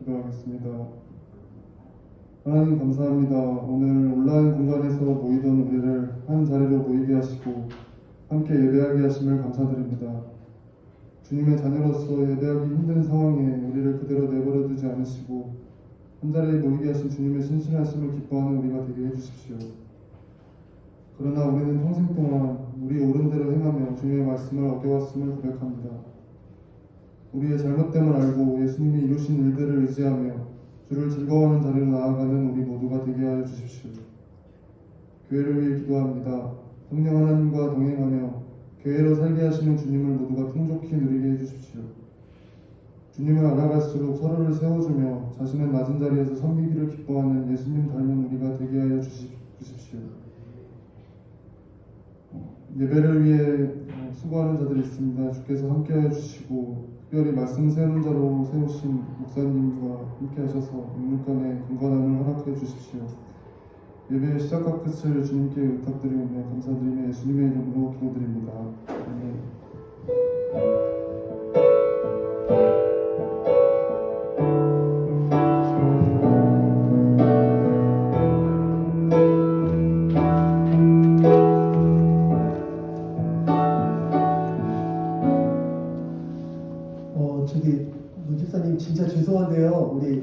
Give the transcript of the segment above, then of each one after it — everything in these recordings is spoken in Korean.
기도하겠습니다. 하나님 감사합니다. 오늘 온라인 공간에서 모이던 우리를 한 자리로 모이게 하시고 함께 예배하게 하심을 감사드립니다. 주님의 자녀로서 예배하기 힘든 상황에 우리를 그대로 내버려 두지 않으시고 한 자리에 모이게 하신 주님의 신실하심을 기뻐하는 우리가 되게 해주십시오. 그러나 우리는 평생 동안 우리 옳은 대로 행하며 주님의 말씀을 어겨왔음을 고백합니다. 우리의 잘못됨을 알고 예수님이 이루신 일들을 의지하며 주를 즐거워하는 자리로 나아가는 우리 모두가 되게 하여 주십시오. 교회를 위해 기도합니다. 성령 하나님과 동행하며 교회로 살게 하시는 주님을 모두가 풍족히 누리게 해주십시오. 주님을 알아갈수록 서로를 세워주며 자신은 낮은 자리에서 섬기기를 기뻐하는 예수님 닮은 우리가 되게 하여 주십시오. 예배를 위해 수고하는 자들이 있습니다. 주께서 함께하여 주시고 특별히 말씀 세우는 자로 세우신 목사님과 함께 하셔서 육육간의 건강함을 허락해 주십시오. 예배의 시작과 끝을 주님께 부탁드리며 감사드리며 예수님의 이름으로 기도드립니다. 아멘. 목사님 진짜 죄송한데요. 우리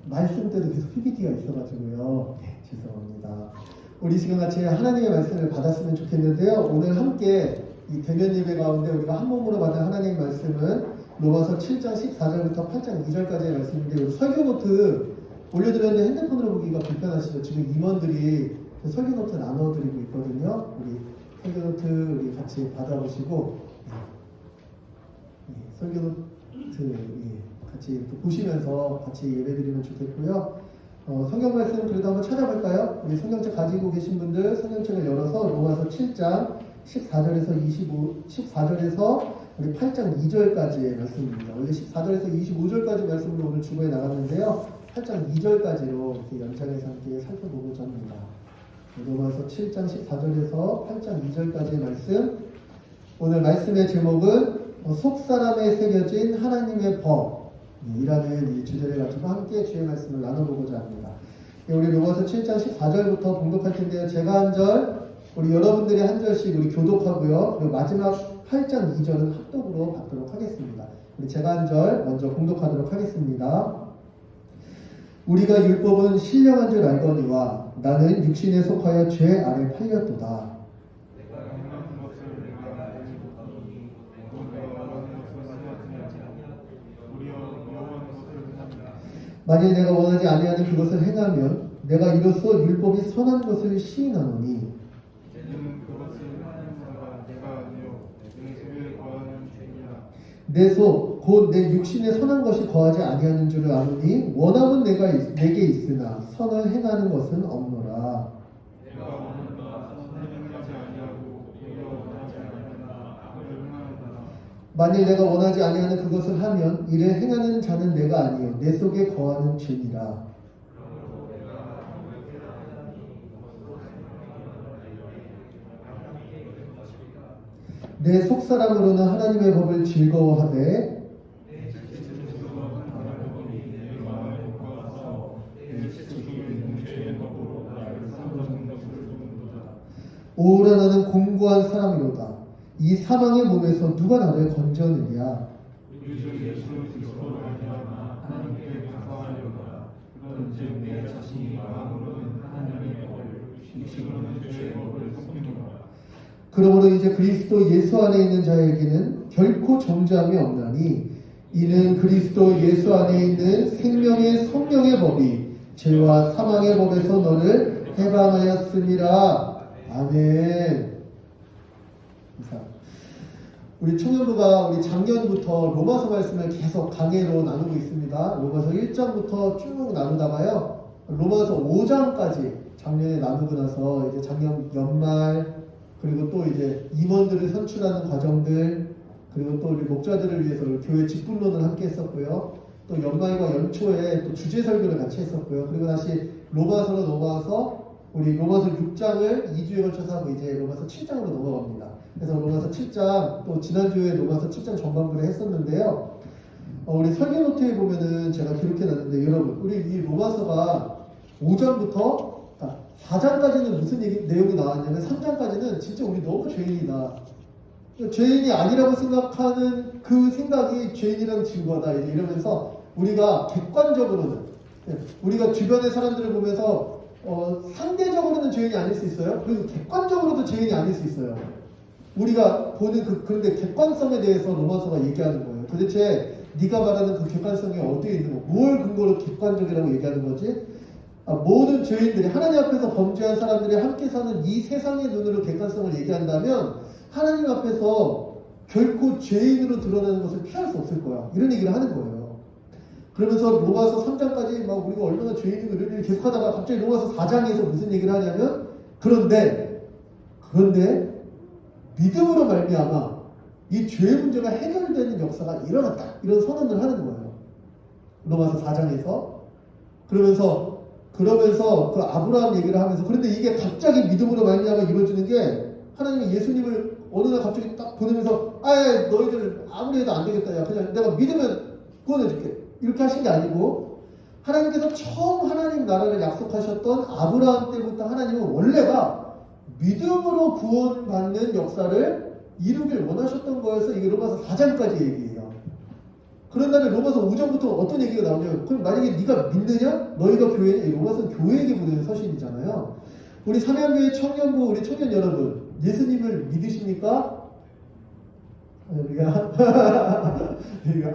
말씀 때도 계속 PPT가 있어가지고요. 네, 죄송합니다. 우리 지금 같이 하나님의 말씀을 받았으면 좋겠는데요. 오늘 함께 이 대면 예배 가운데 우리가 한 몸으로 받은 하나님의 말씀은 로마서 7장 14절부터 8장 2절까지의 말씀인데 우리 설교 노트 올려드렸는데 핸드폰으로 보기가 불편하시죠? 지금 임원들이 설교 노트 나눠드리고 있거든요. 우리 설교 노트 우리 같이 받아보시고 설교 노트 같이 보시면서 같이 예배드리면 좋겠고요. 성경 말씀 그래도 한번 찾아볼까요? 우리 성경책 가지고 계신 분들 성경책을 열어서 로마서 7장 14절에서 우리 8장 2절까지의 말씀입니다. 원래 14절에서 25절까지 말씀으로 오늘 주보에 나갔는데요. 8장 2절까지로 이렇게 연장해서 함께 살펴보고자 합니다. 로마서 7장 14절에서 8장 2절까지의 말씀. 오늘 말씀의 제목은 속사람에 새겨진 하나님의 법이라는 이 주제를 가지고 함께 주의 말씀을 나눠보고자 합니다. 우리 로마서 7장 14절부터 봉독할 텐데요. 제가 한 절, 우리 여러분들이 한 절씩 우리 교독하고요. 그리고 마지막 8장 2절은 합독으로 받도록 하겠습니다. 우리 제가 한 절 먼저 봉독하도록 하겠습니다. 우리가 율법은 신령한 줄 알거니와 나는 육신에 속하여 죄 아래 팔렸도다. 만일 내가 원하지 아니하는 그것을 행하면 내가 이로써 율법이 선한 것을 시인하노니 내 속 곧 내 육신에 선한 것이 거하지 아니하는 줄을 아노니 원함은 내게 있으나 선을 행하는 것은 없노라. 만일 내가 원하지 아니하는 그것을 하면 이를 행하는 자는 내가 아니요 내 속에 거하는 죄니라. 내 속사람으로는 하나님의 법을 즐거워하되 오라 나는 공고한 사람이로다. 이 사망의 몸에서 누가 나를 건져내랴. 그러므로 이제 그리스도 예수 안에 있는 자에게는 결코 정죄함이 없나니 이는 그리스도 예수 안에 있는 생명의 성령의 법이 죄와 사망의 법에서 너를 해방하였음이라. 아멘. 우리 청년부가 우리 작년부터 로마서 말씀을 계속 강해로 나누고 있습니다. 로마서 1장부터 쭉 나누다가요. 로마서 5장까지 작년에 나누고 나서 이제 작년 연말 그리고 또 이제 임원들을 선출하는 과정들 그리고 또 우리 목자들을 위해서 교회 직분론을 함께 했었고요. 또 연말과 연초에 또 주제 설교를 같이 했었고요. 그리고 다시 로마서로 넘어와서 우리 로마서 6장을 2주에 걸쳐서 하고 이제 로마서 7장으로 넘어갑니다. 그래서 로마서 7장 또 지난주에 로마서 7장 전반부를 했었는데요. 우리 설교 노트에 보면은 제가 기록해 놨는데 여러분 우리 이 로마서가 5장부터 4장까지는 무슨 내용이 나왔냐면 3장까지는 진짜 우리 너무 죄인이다. 죄인이 아니라고 생각하는 그 생각이 죄인이라는 증거다 이러면서 우리가 객관적으로는 우리가 주변의 사람들을 보면서 상대적으로는 죄인이 아닐 수 있어요. 그리고 객관적으로도 죄인이 아닐 수 있어요. 우리가 보는 그런데 객관성에 대해서 로마서가 얘기하는 거예요. 도대체 네가 말하는 그 객관성이 어디에 있는 거? 뭘 근거로 객관적이라고 얘기하는 거지? 모든 죄인들이 하나님 앞에서 범죄한 사람들이 함께 사는 이 세상의 눈으로 객관성을 얘기한다면 하나님 앞에서 결코 죄인으로 드러나는 것을 피할 수 없을 거야. 이런 얘기를 하는 거예요. 그러면서 로마서 3장까지 막 우리가 얼마나 죄인이고 이런 얘기를 계속하다가 갑자기 로마서 4장에서 무슨 얘기를 하냐면 그런데 믿음으로 말미암아 이 죄의 문제가 해결되는 역사가 일어났다. 이런 선언을 하는 거예요. 로마서 4장에서. 그러면서 그 아브라함 얘기를 하면서 그런데 이게 갑자기 믿음으로 말미암아 이루어지는 게 하나님이 예수님을 어느 날 갑자기 딱 보내면서 너희들 아무리 해도 안 되겠다. 야 그냥 내가 믿으면 구원해줄게. 이렇게 하신 게 아니고 하나님께서 처음 하나님 나라를 약속하셨던 아브라함 때부터 하나님은 원래가 믿음으로 구원받는 역사를 이루길 원하셨던 거여서 이게 로마서 4장까지 얘기해요. 그런 다음에 로마서 5장부터 어떤 얘기가 나오냐면 그럼 만약에 네가 믿느냐? 너희가 교회냐? 로마서는 교회에게 보내는 서신이잖아요. 우리 삼양교회 청년부 우리 청년 여러분 예수님을 믿으십니까? 우리가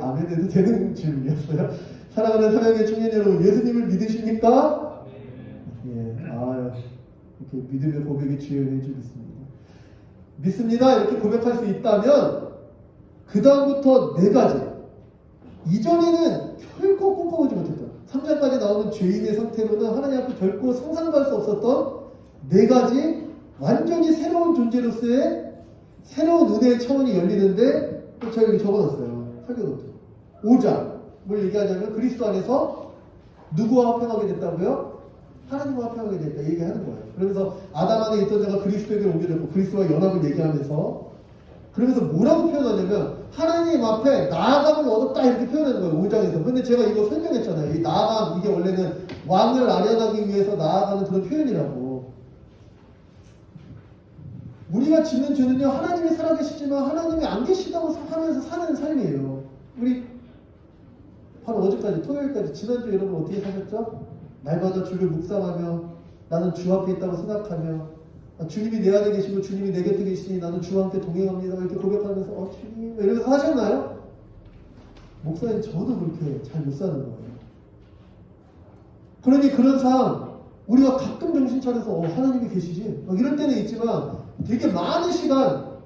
아멘 해도 되는 질문이었어요. 사랑하는 삼양교회 청년 여러분 예수님을 믿으십니까? 예, 이렇게 믿음의 고백이 주요해 주겠습니다. 믿습니다. 이렇게 고백할 수 있다면 그 다음부터 4가지 이전에는 결코 꿈꿔보지 못했던 3장까지 나오는 죄인의 상태로는 하나님 앞에 결코 상상도 할 수 없었던 4가지 완전히 새로운 존재로서의 새로운 은혜의 차원이 열리는데 제가 여기 적어놨어요. 설교노트 5장 뭘 얘기하냐면 그리스도 안에서 누구와 합병하게 됐다고요? 하나님과 합병하게 됐다 얘기하는 거예요. 그러면서 아담 안에 있던 자가 그리스도에게 옮겨졌고 그리스도와 연합을 얘기하면서 그러면서 뭐라고 표현하냐면 하나님 앞에 나아감을 얻었다 이렇게 표현하는 거예요. 5장에서. 근데 제가 이거 설명했잖아요. 이 나아감 이게 원래는 왕을 아련하기 위해서 나아가는 그런 표현이라고. 우리가 짓는 죄는요 하나님이 살아계시지만 하나님이 안 계시다고 하면서 사는 삶이에요. 우리 바로 어제까지 토요일까지 지난주 여러분 어떻게 사셨죠? 날마다 주를 묵상하며 나는 주 앞에 있다고 생각하며 주님이 내 안에 계시고 주님이 내 곁에 계시니 나는 주와 함께 동행합니다. 이렇게 고백하면서 주님 이러면서 하셨나요? 목사님 저도 그렇게 잘 못 사는 거예요. 그러니 그런 삶 우리가 가끔 정신 차려서 하나님이 계시지 이럴 때는 있지만 되게 많은 시간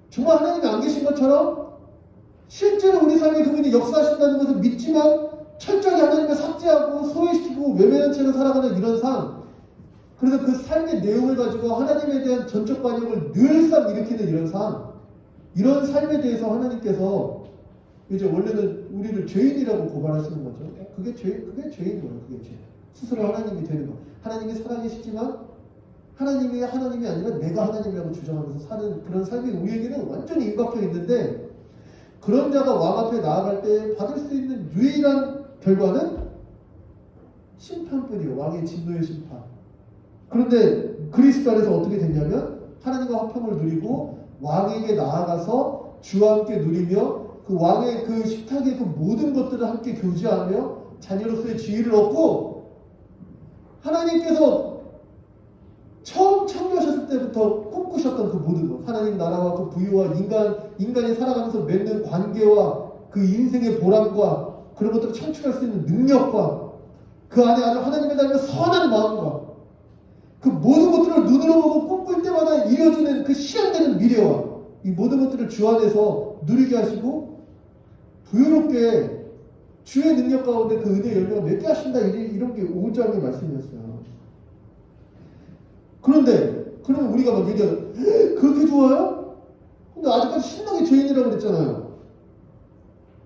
정말 하나님이 안 계신 것처럼 실제로 우리 삶에 그분이 역사하신다는 것을 믿지만 철저히 하나님을 삭제하고 소외시키고 외면한 채로 살아가는 이런 삶 그래서 그 삶의 내용을 가지고 하나님에 대한 전적 반역을 늘상 일으키는 이런 삶에 대해서 하나님께서 이제 원래는 우리를 죄인이라고 고발하시는 거죠. 그게 죄인 거예요. 그게 죄. 스스로 하나님이 되는 거. 하나님이 살아계시지만 하나님이 아니라 내가 하나님이라고 주장하면서 사는 그런 삶이 우리에게는 완전히 임박해 있는데 그런 자가 왕 앞에 나아갈 때 받을 수 있는 유일한 결과는 심판뿐이에요. 왕의 진노의 심판. 그런데 그리스도 안에서 어떻게 됐냐면 하나님과 화평을 누리고 왕에게 나아가서 주와 함께 누리며 그 왕의 그 식탁의 그 모든 것들을 함께 교제하며 자녀로서의 지위를 얻고 하나님께서 처음 창조하셨을 때부터 꿈꾸셨던 그 모든 것 하나님 나라와 그 부유와 인간이 살아가면서 맺는 관계와 그 인생의 보람과 그런 것들을 창출할 수 있는 능력과 그 안에 아주 하나님을 닮은 선한 마음과 그 모든 것들을 눈으로 보고 꿈꿀 때마다 이어지는 그 실현되는 미래와 이 모든 것들을 주 안에서 누리게 하시고 부유롭게 주의 능력 가운데 그 은혜의 열매가 맺게 하신다 이런 게 5장의 말씀이었어요. 그런데 그러면 우리가 막 얘기하죠. 그렇게 좋아요? 근데 아직까지 신나게 죄인이라고 그랬잖아요.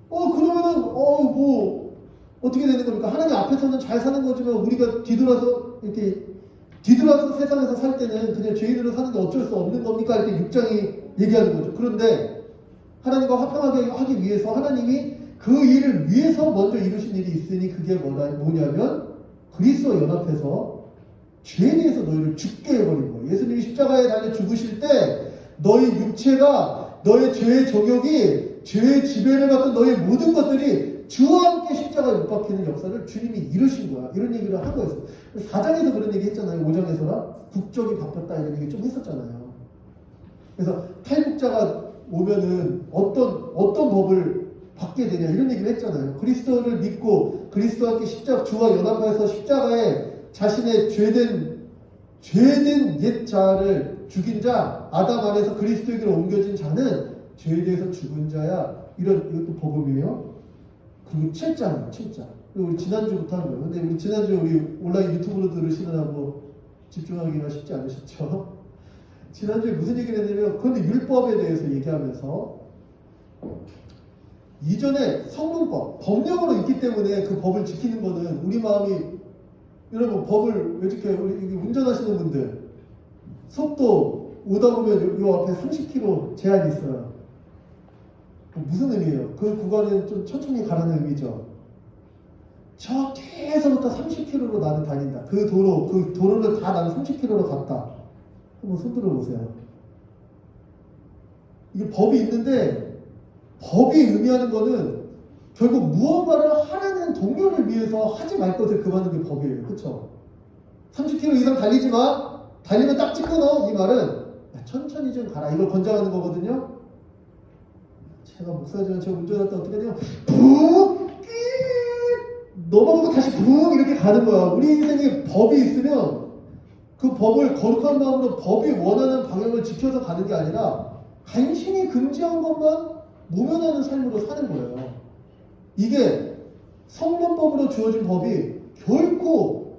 그러면은 뭐 어떻게 되는 겁니까? 하나님 앞에서는 잘 사는 거지만 우리가 뒤돌아서 세상에서 살 때는 그냥 죄인으로 사는 게 어쩔 수 없는 겁니까? 이렇게 6장이 얘기하는 거죠. 그런데 하나님과 화평하게 하기 위해서 하나님이 그 일을 위해서 먼저 이루신 일이 있으니 그게 뭐냐면 그리스도와 연합해서 죄에 대해서 너희를 죽게 해버린 거예요. 예수님이 십자가에 달려 죽으실 때 너희 육체가 너의 죄의 정욕이 죄의 지배를 받던 너희 모든 것들이 주와 함께 십자가에 못 박히는 역사를 주님이 이루신 거야. 이런 얘기를 한 거였어요. 4장에서 그런 얘기 했잖아요. 5장에서라 국적이 바뀌었다 이런 얘기 좀 했었잖아요. 그래서 탈북자가 오면은 어떤 법을 받게 되냐 이런 얘기를 했잖아요. 그리스도를 믿고 그리스도와 함께 주와 연합해서 십자가에 자신의 죄된 옛 자를 죽인 자 아담 안에서 그리스도에게로 옮겨진 자는 죄에 대해서 죽은 자야. 이것도 복음이에요. 그리고 7장이에요. 7장. 그리고 우리 지난주부터 한 거예요. 근데 우리 지난주 우리 온라인 유튜브로 들으시느라고 집중하기가 쉽지 않으셨죠? 지난주에 무슨 얘기를 했냐면 그런데 율법에 대해서 얘기하면서 이전에 성문법, 법령으로 있기 때문에 그 법을 지키는 거는 우리 마음이 여러분 법을 왜 지켜요? 우리 운전하시는 분들 속도 오다 보면 요 앞에 30km 제한이 있어요. 무슨 의미예요? 그 구간은 좀 천천히 가라는 의미죠. 저 뒤에서부터 30km로 나는 다닌다. 그 도로를 다 나는 30km로 갔다. 한번 손 들어보세요. 이게 법이 있는데 법이 의미하는 거는 결국 무언가를 하라는 동료를 위해서 하지 말 것을 금하는 게 법이에요. 그렇죠? 30km 이상 달리지 마. 달리면 딱지 끊어. 이 말은 야, 천천히 좀 가라. 이걸 권장하는 거거든요. 제가 목사지만 제가 운전할 때 어떻게 하냐면 붕! 넘어가고 다시 붕! 이렇게 가는 거야. 우리 인생에 법이 있으면 그 법을 거룩한 마음으로 법이 원하는 방향을 지켜서 가는 게 아니라 간신히 금지한 것만 모면하는 삶으로 사는 거예요. 이게 성문법으로 주어진 법이 결코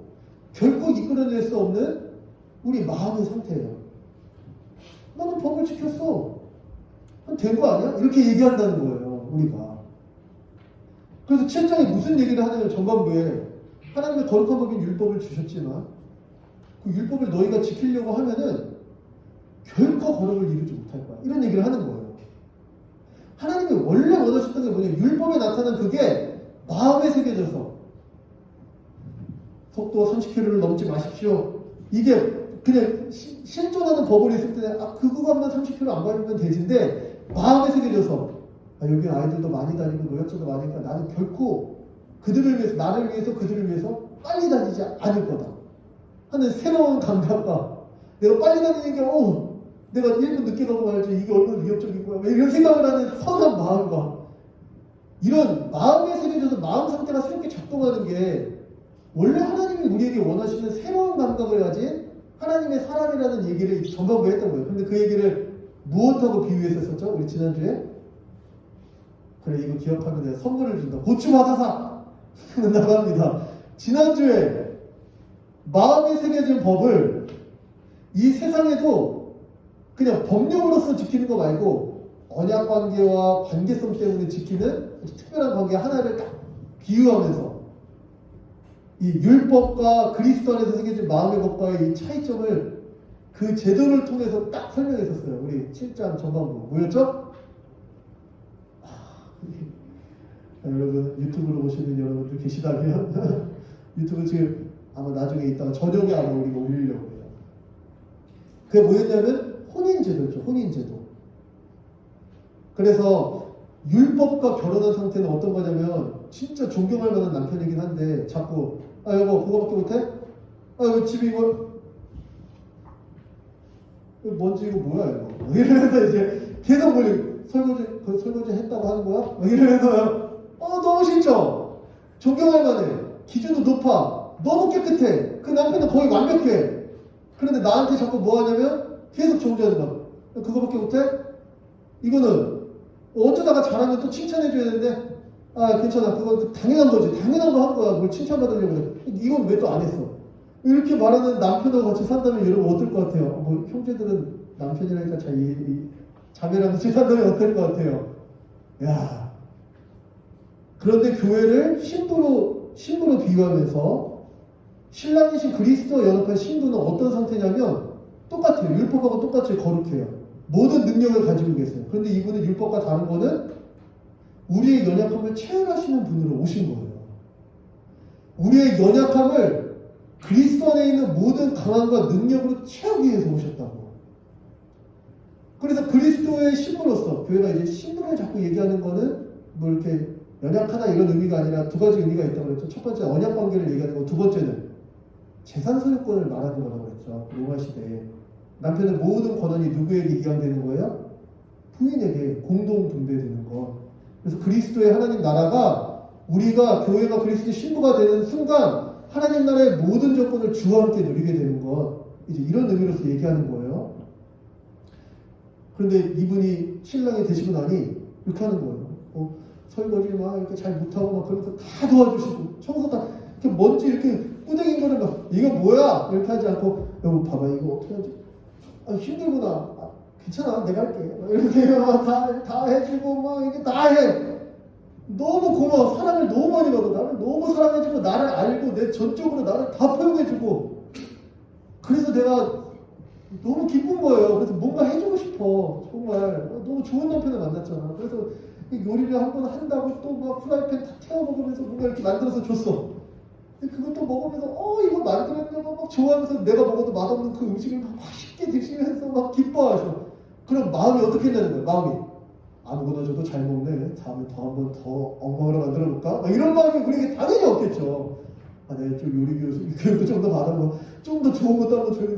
이끌어낼 수 없는 우리 마음의 상태예요. 나는 법을 지켰어. 된 거 아니야? 이렇게 얘기한다는 거예요. 우리가. 그래서 7장에 무슨 얘기를 하냐면 전반부에 하나님의 거룩한 법인 율법을 주셨지만 그 율법을 너희가 지키려고 하면은 결코 거룩을 이루지 못할 거야. 이런 얘기를 하는 거예요. 하나님이 원래 원하셨던 게 뭐냐면 율법에 나타난 그게 마음에 새겨져서 속도 30km를 넘지 마십시오. 이게 그냥 실존하는 법을 있을 때 그 구간만 30km 안 밟으면 되지인데 마음에 새겨져서 여기 아이들도 많이 다니고 노약자도 많으니까 나는 결코 그들을 위해서 나를 위해서 그들을 위해서 빨리 다니지 않을 거다 하는 새로운 감각과 내가 빨리 다니는 게 내가 1분 늦게 가고 말지 이게 얼마나 위협적인 거야 이런 생각을 하는 선한 마음과 이런 마음에 새겨져서 마음 상태가 새롭게 작동하는 게 원래 하나님이 우리에게 원하시는 새로운 감각을 가진 하나님의 사람이라는 얘기를 전반부에 했던 거예요. 근데 그 얘기를 무엇하고 비유했었죠? 우리 지난주에? 그래 이거 기억하면 내가 선물을 준다. 고추 바사사 나갑니다. 지난주에 마음에 새겨진 법을 이 세상에도 그냥 법령으로서 지키는 거 말고 언약 관계와 관계성 때문에 지키는 특별한 관계 하나를 딱 비유하면서 이 율법과 그리스도 안에서 새겨진 마음의 법과의 이 차이점을 그 제도를 통해서 딱 설명했었어요. 우리 7장 전반부. 뭐였죠? 여러분 유튜브로 보시는 여러분들 계시다면 유튜브 지금 아마 나중에 있다가 저녁에 아마 우리가 올리려고 해요. 그게 뭐였냐면 혼인제도였죠. 혼인제도. 그래서 율법과 결혼한 상태는 어떤 거냐면 진짜 존경할 만한 남편이긴 한데 자꾸 여보 그거밖에 못해? 이거 집에 이거 뭔지 이거 뭐야 이거 이러면서 이제 계속 설거지 했다고 하는 거야? 이러면서요. 너무 싫죠? 존경할 만해. 기준도 높아. 너무 깨끗해. 그 남편은 거의 완벽해. 그런데 나한테 자꾸 뭐 하냐면 계속 정죄하는 거야. 그거밖에 못해? 이거는 어쩌다가 잘하면 또 칭찬해줘야 되는데 괜찮아. 그건 당연한 거지. 당연한 거 한 거야. 뭘 칭찬받으려고 그래. 이건 왜 또 안 했어? 이렇게 말하는 남편하고 같이 산다면 여러분 어떨 것 같아요? 뭐 형제들은 남편이라니까 자매랑 같이 산다면 어떨 것 같아요? 야. 그런데 교회를 신부로 비유하면서 신랑이신 그리스도와 연합한 신부는 어떤 상태냐면 똑같아요. 율법하고 똑같이 거룩해요. 모든 능력을 가지고 계세요. 그런데 이분은 율법과 다른 거는 우리의 연약함을 체험하시는 분으로 오신 거예요. 우리의 연약함을 그리스도 안에 있는 모든 강함과 능력으로 채우기 위해서 오셨다고. 그래서 그리스도의 신부로서, 교회가 이제 신부를 자꾸 얘기하는 거는 뭐 이렇게 연약하다 이런 의미가 아니라 두 가지 의미가 있다고 그랬죠. 첫 번째 언약 관계를 얘기하는 거, 두 번째는 재산 소유권을 말하는 거라고 그랬죠. 로마 시대에 남편의 모든 권한이 누구에게 이양되는 거예요? 부인에게 공동 분배되는 거. 그래서 그리스도의 하나님 나라가, 우리가 교회가 그리스도의 신부가 되는 순간 하나님 나라의 모든 조건을 주와 함께 누리게 되는 것, 이제 이런 의미로서 얘기하는 거예요. 그런데 이분이 신랑이 되시고 나니 이렇게 하는 거예요. 설거지 막 이렇게 잘 못하고 막 그러면서 다 도와주시고, 청소 다 이렇게 먼지 이렇게 꾸댕인 거를 막 이거 뭐야 이렇게 하지 않고, 여보 봐봐 이거 어떻게 하지? 힘들구나. 괜찮아 내가 할게. 이러면서 다 해주고 막 이게 다 해. 너무 고마워. 사랑을 너무 많이 받아. 나를 너무 사랑해주고 나를 알고 내 전적으로 나를 다 포용해주고. 그래서 내가 너무 기쁜 거예요. 그래서 뭔가 해주고 싶어. 정말 너무 좋은 남편을 만났잖아. 그래서 요리를 한 번 한다고 또 막 프라이팬 다 태워 먹으면서 뭔가 이렇게 만들어서 줬어. 근데 그것도 먹으면서 이거 만들었냐고 막 좋아하면서, 내가 먹어도 맛없는 그 음식을 막 맛있게 드시면서 막 기뻐하셔. 그럼 마음이 어떻게 되는 거야? 마음이 아무거나 줘도 잘 먹네. 다음에 더 한 번 더 엉망으로 만들어 볼까? 막 이런 마음이 우리에게 당연히 없겠죠. 내가 좀 요리 교육도 좀 더 받아보고 좀 더 좋은 것도 한번 줘야,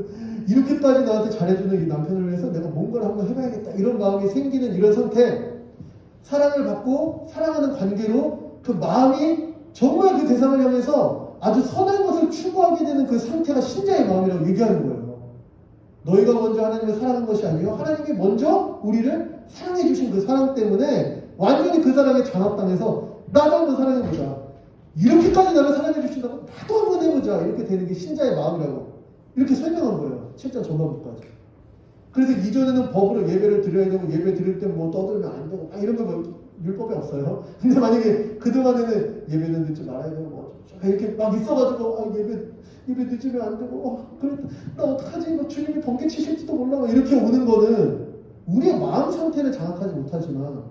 이렇게까지 나한테 잘해주는 이 남편을 위해서 내가 뭔가를 한번 해봐야겠다, 이런 마음이 생기는 이런 상태. 사랑을 받고 사랑하는 관계로 그 마음이 정말 그 대상을 향해서 아주 선한 것을 추구하게 되는 그 상태가 신자의 마음이라고 얘기하는 거예요. 너희가 먼저 하나님을 사랑한 것이 아니요 하나님이 먼저 우리를 사랑해 주신 그 사랑 때문에 완전히 그 사랑에 장악당해서 나도 한번 사랑해보자, 이렇게까지 나를 사랑해 주신다고 나도 한번 해보자, 이렇게 되는 게 신자의 마음이라고 이렇게 설명한 거예요. 7장 전반부까지. 그래서 이전에는 법으로 예배를 드려야 되고, 예배 드릴 때 뭐 떠들면 안 되고 이런 거 뭐 율법에 없어요. 근데 만약에 그동안에는 예배는 늦지 말아야 되고 뭐 이렇게 막 있어가지고 예배 늦으면 안 되고 그래 나 어떡하지, 뭐 주님이 번개 치실지도 몰라, 막 이렇게 오는 거는 우리의 마음 상태를 장악하지 못하지만,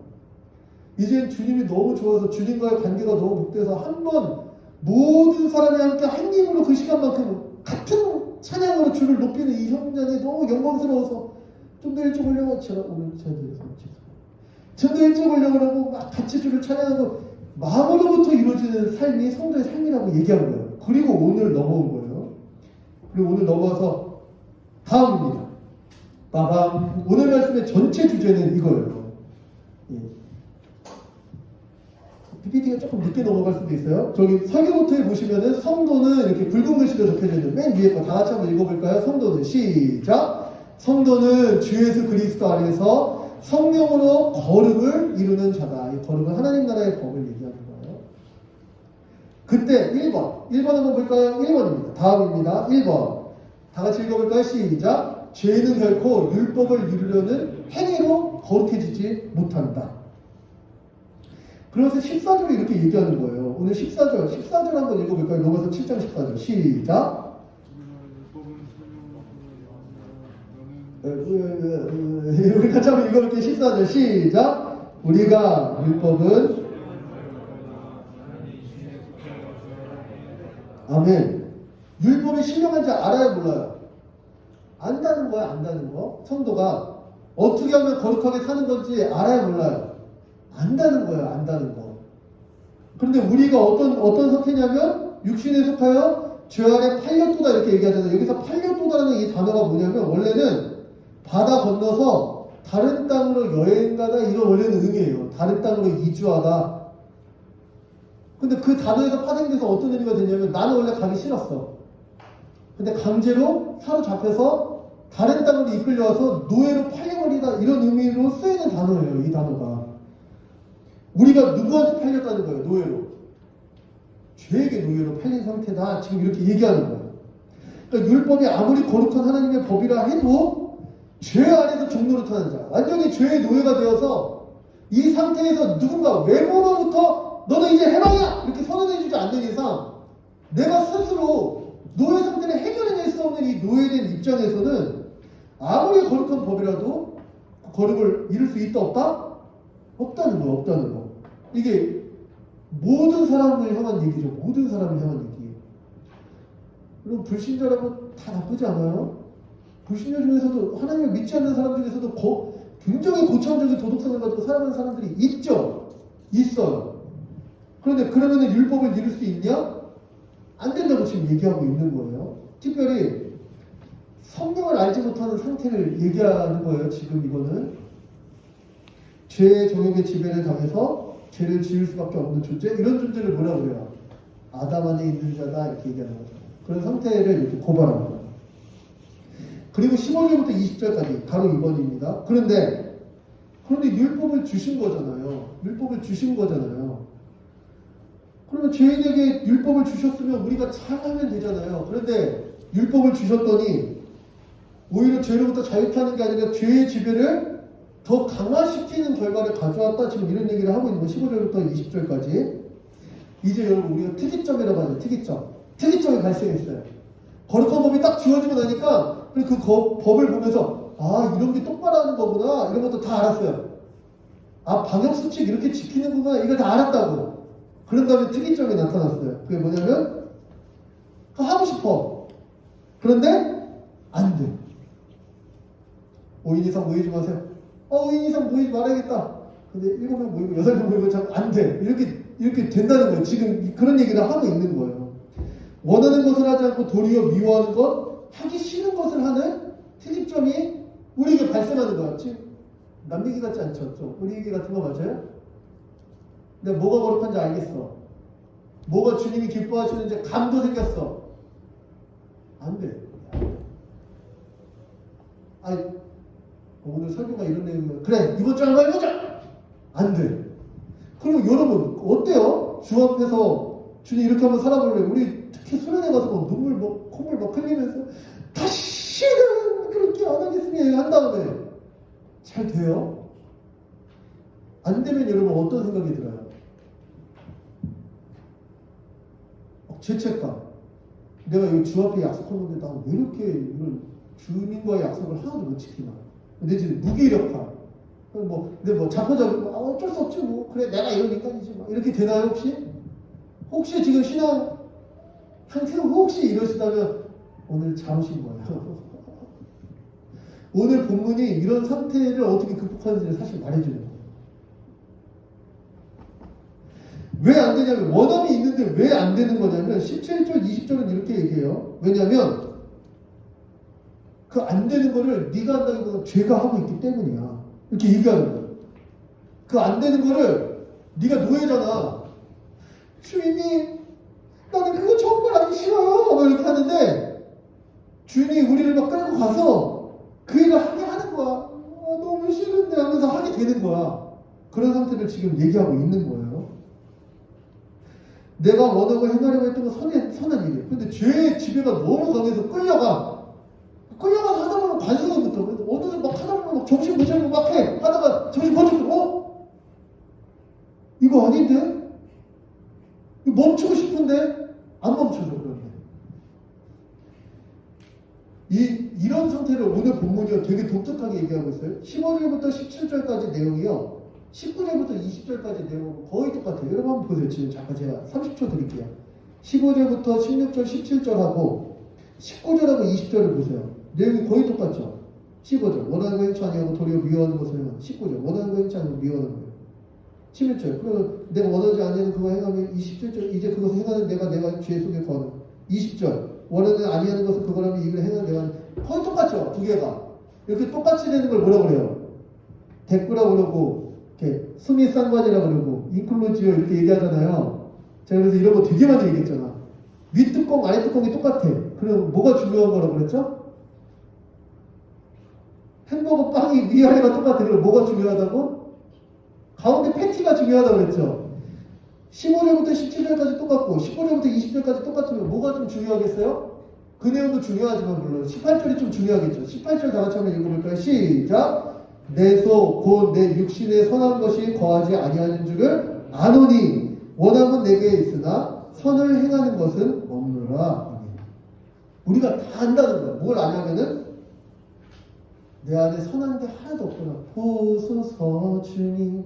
이제 주님이 너무 좋아서 주님과의 관계가 너무 복돼서 한번 모든 사람이 함께 한 입으로 그 시간만큼 같은 찬양으로 주를 높이는 이 현장이 너무 영광스러워서 좀 더 일찍 오려고, 제가 오늘 좀 더 일찍 오려고 그러고 막 같이 주를 찬양하고, 마음으로부터 이루어지는 삶이 성도의 삶이라고 얘기한 거예요. 그리고 오늘 넘어온 거예요. 그리고 오늘 넘어와서 다음입니다. 빠밤. 오늘 말씀의 전체 주제는 이거예요. PPT가 조금 늦게 넘어갈 수도 있어요. 저기 설교노트에 보시면은 성도는 이렇게 붉은 글씨로 적혀져 있는 맨 위에 거 다 같이 한번 읽어볼까요? 성도는 시작. 성도는 주 예수 그리스도 안에서 성령으로 거룩을 이루는 자다. 이 거룩은 하나님 나라의 법을 얘기하는 거예요. 그때 1번 한번 볼까요? 1번입니다. 다음입니다. 1번 다 같이 읽어볼까요? 시작. 죄는 결코 율법을 이루려는 행위로 거룩해지지 못한다. 그래서 14절에 이렇게 얘기하는 거예요. 오늘 14절 한번 읽어볼까요? 로마서 7장 14절 시작. 우리 같이 한번 읽어볼게요. 14절 시작. 우리가 율법은 아멘. 율법이 신령한지 알아야 몰라요? 안다는 거야, 안다는 거. 성도가 어떻게 하면 거룩하게 사는 건지 알아야 몰라요? 안다는 거예요, 안다는 거. 그런데 우리가 어떤 상태냐면, 육신에 속하여 죄 아래 팔렸도다 이렇게 얘기하잖아요. 여기서 팔렸도다라는 이 단어가 뭐냐면, 원래는 바다 건너서 다른 땅으로 여행가다, 이런 원래는 의미예요. 다른 땅으로 이주하다. 근데 그 단어에서 파생돼서 어떤 의미가 되냐면, 나는 원래 가기 싫었어. 근데 강제로 사로잡혀서 다른 땅으로 이끌려와서 노예로 팔려버리다, 이런 의미로 쓰이는 단어예요, 이 단어가. 우리가 누구한테 팔렸다는 거예요? 노예로. 죄에게 노예로 팔린 상태다. 지금 이렇게 얘기하는 거예요. 그러니까 율법이 아무리 거룩한 하나님의 법이라 해도 죄 아래서 종노릇하는 자, 완전히 죄의 노예가 되어서 이 상태에서 누군가 외모로부터 너는 이제 해방이야! 이렇게 선언해주지 않는 이상 내가 스스로 노예 상태를 해결해낼 수 없는 이 노예된 입장에서는 아무리 거룩한 법이라도 거룩을 이룰 수 있다 없다? 없다는 거. 이게 모든 사람을 향한 얘기죠. 모든 사람을 향한 얘기. 그리고 불신자라고 다 나쁘지 않아요. 불신자 중에서도 하나님을 믿지 않는 사람 중에서도 굉장히 고차원적인 도덕성을 가지고 살아가는 사람들이 있죠. 있어요. 그런데 그러면은 율법을 이룰 수 있냐? 안 된다고 지금 얘기하고 있는 거예요. 특별히 성경을 알지 못하는 상태를 얘기하는 거예요. 지금 이거는 죄의 정욕의 지배를 당해서 죄를 지을 수밖에 없는 존재, 이런 존재를 뭐라고 그래요? 아담 안에 있는 자다, 이렇게 얘기하는 거죠. 그런 상태를 이렇게 고발하는 거예요. 그리고 15절부터 20절까지 바로 이번입니다. 그런데 율법을 주신 거잖아요. 율법을 주신 거잖아요. 그러면 죄인에게 율법을 주셨으면 우리가 잘하면 되잖아요. 그런데 율법을 주셨더니 오히려 죄로부터 자유케 하는 게 아니라 죄의 지배를 더 강화시키는 결과를 가져왔다. 지금 이런 얘기를 하고 있는 거. 15절부터 20절까지. 이제 여러분 우리가 특이점이라고 하죠. 특이점이 발생했어요. 거룩한 법이 딱 주어지고 나니까 그 법을 보면서 아, 이런 게 똑바로 하는 거구나, 이런 것도 다 알았어요. 아, 방역수칙 이렇게 지키는구나, 이걸 다 알았다고. 그런 다음에 특이점이 나타났어요. 그게 뭐냐면 하고 싶어. 그런데 안 돼. 5인 이상 모이지 마세요. 5인 이상 모이지 말아야겠다. 근데 7명 모이고 6명 모이고 참 안 돼. 이렇게 된다는 거예요. 지금 그런 얘기를 하고 있는 거예요. 원하는 것을 하지 않고 도리어 미워하는 것, 하기 싫은 것을 하는 특이점이 우리에게 발생하는 거야. 지금 남 얘기 같지 않죠? 좀 우리 얘기 같은 거 맞아요? 근데 뭐가 거룩한지 알겠어. 뭐가 주님이 기뻐하시는지 감도 생겼어. 안 돼. 아니, 오늘 설교가 이런 내용이면 그래, 이번 주 한번 해보자. 안 돼. 그리고 여러분 어때요? 주 앞에서 주님 이렇게 한번 살아볼래? 우리 특히 수련회 가서 막 눈물 막 콧물 막 흘리면서 다시는 그렇게 안 하겠습니다 한 다음에 잘 돼요? 안 되면 여러분 어떤 생각이 들어요? 죄책감. 내가 이 주 앞에 약속한 건데 나 왜 이렇게 이런 주님과의 약속을 하나도 못 지키나? 내 지금 무기력함. 근데 자포자기 어쩔 수 없지 뭐. 그래 내가 이러니까이지 뭐. 이렇게 되나요 혹시 지금 신앙 상태가 혹시 이러시다면 오늘 잘 오신 거예요. 오늘 본문이 이런 상태를 어떻게 극복하는지를 사실 말해주는 거예요. 왜 안 되냐면 원함이 있는데 왜 안 되는 거냐면 17절 20절은 이렇게 얘기해요. 왜냐면 그 안 되는 거를 네가 한다기보다 죄가 하고 있기 때문이야. 이렇게 얘기하는 거예요. 그 안 되는 거를 네가 노예잖아. 주인이 나는 그거 정말 하기 싫어요. 이렇게 하는데 주인이 우리를 막 끌고 가서 그 일을 하게 하는 거야. 너무 싫은데 하면서 하게 되는 거야. 그런 상태를 지금 얘기하고 있는 거예요. 내가 원하고 행하려고 했던 건 선한 일이에요. 근데 죄의 지배가 너무 강해서 끌려가서 하다 보면 관성이 붙어. 어느새 막 하다 보면 막 정신 못 차리고 막 해. 하다가 정신 번쩍 이거 아닌데? 이거 멈추고 싶은데 안 멈춰져. 그런데 이런 상태를 오늘 본문이 되게 독특하게 얘기하고 있어요. 15절부터 17절까지 내용이요. 19절부터 20절까지 내용 거의 똑같아요. 여러분 한번 보세요. 지금 잠깐 제가 30초 드릴게요. 15절부터 16절, 17절하고 19절하고 20절을 보세요. 내용이 거의 똑같죠. 15절 원하는 거 행치 아니하고 도리어 미워하는 것을 행하는. 19절 원하는 거 행치 아니하고 미워하는 거예요. 11절 그러면 내가 원하지 않는 그거 행하면 27절 이제 그것을 행하는 내가 죄 속에 거하는. 20절 원하는 아니하는 것을 그거라면 이걸 행하는 내가 거의 똑같죠. 두 개가 이렇게 똑같이 되는 걸 뭐라고 그래요? 대꾸라고 그러고 이렇게 스미 쌍관이라고 그러고 인클루지오 이렇게 얘기하잖아요. 제가 그래서 이런 거 되게 많이 얘기했잖아. 윗뚜껑 아랫뚜껑이 똑같아. 그럼 뭐가 중요한 거라고 그랬죠? 햄버거 빵이 위아래가 똑같아. 그럼 뭐가 중요하다고? 가운데 패티가 중요하다고 그랬죠. 15절부터 17절까지 똑같고 19절부터 20절까지 똑같으면 뭐가 좀 중요하겠어요? 그 내용도 중요하지만 물론 18절이 좀 중요하겠죠. 18절 다 같이 한번 읽어볼까요? 시작! 내 소 곧 내 육신에 선한 것이 거하지 아니하는 줄을 아노니 원함은 내게 있으나 선을 행하는 것은 없노라. 우리가 다 안다는 거야. 뭘 아냐면은 내 안에 선한 게 하나도 없구나. 보소서 주님.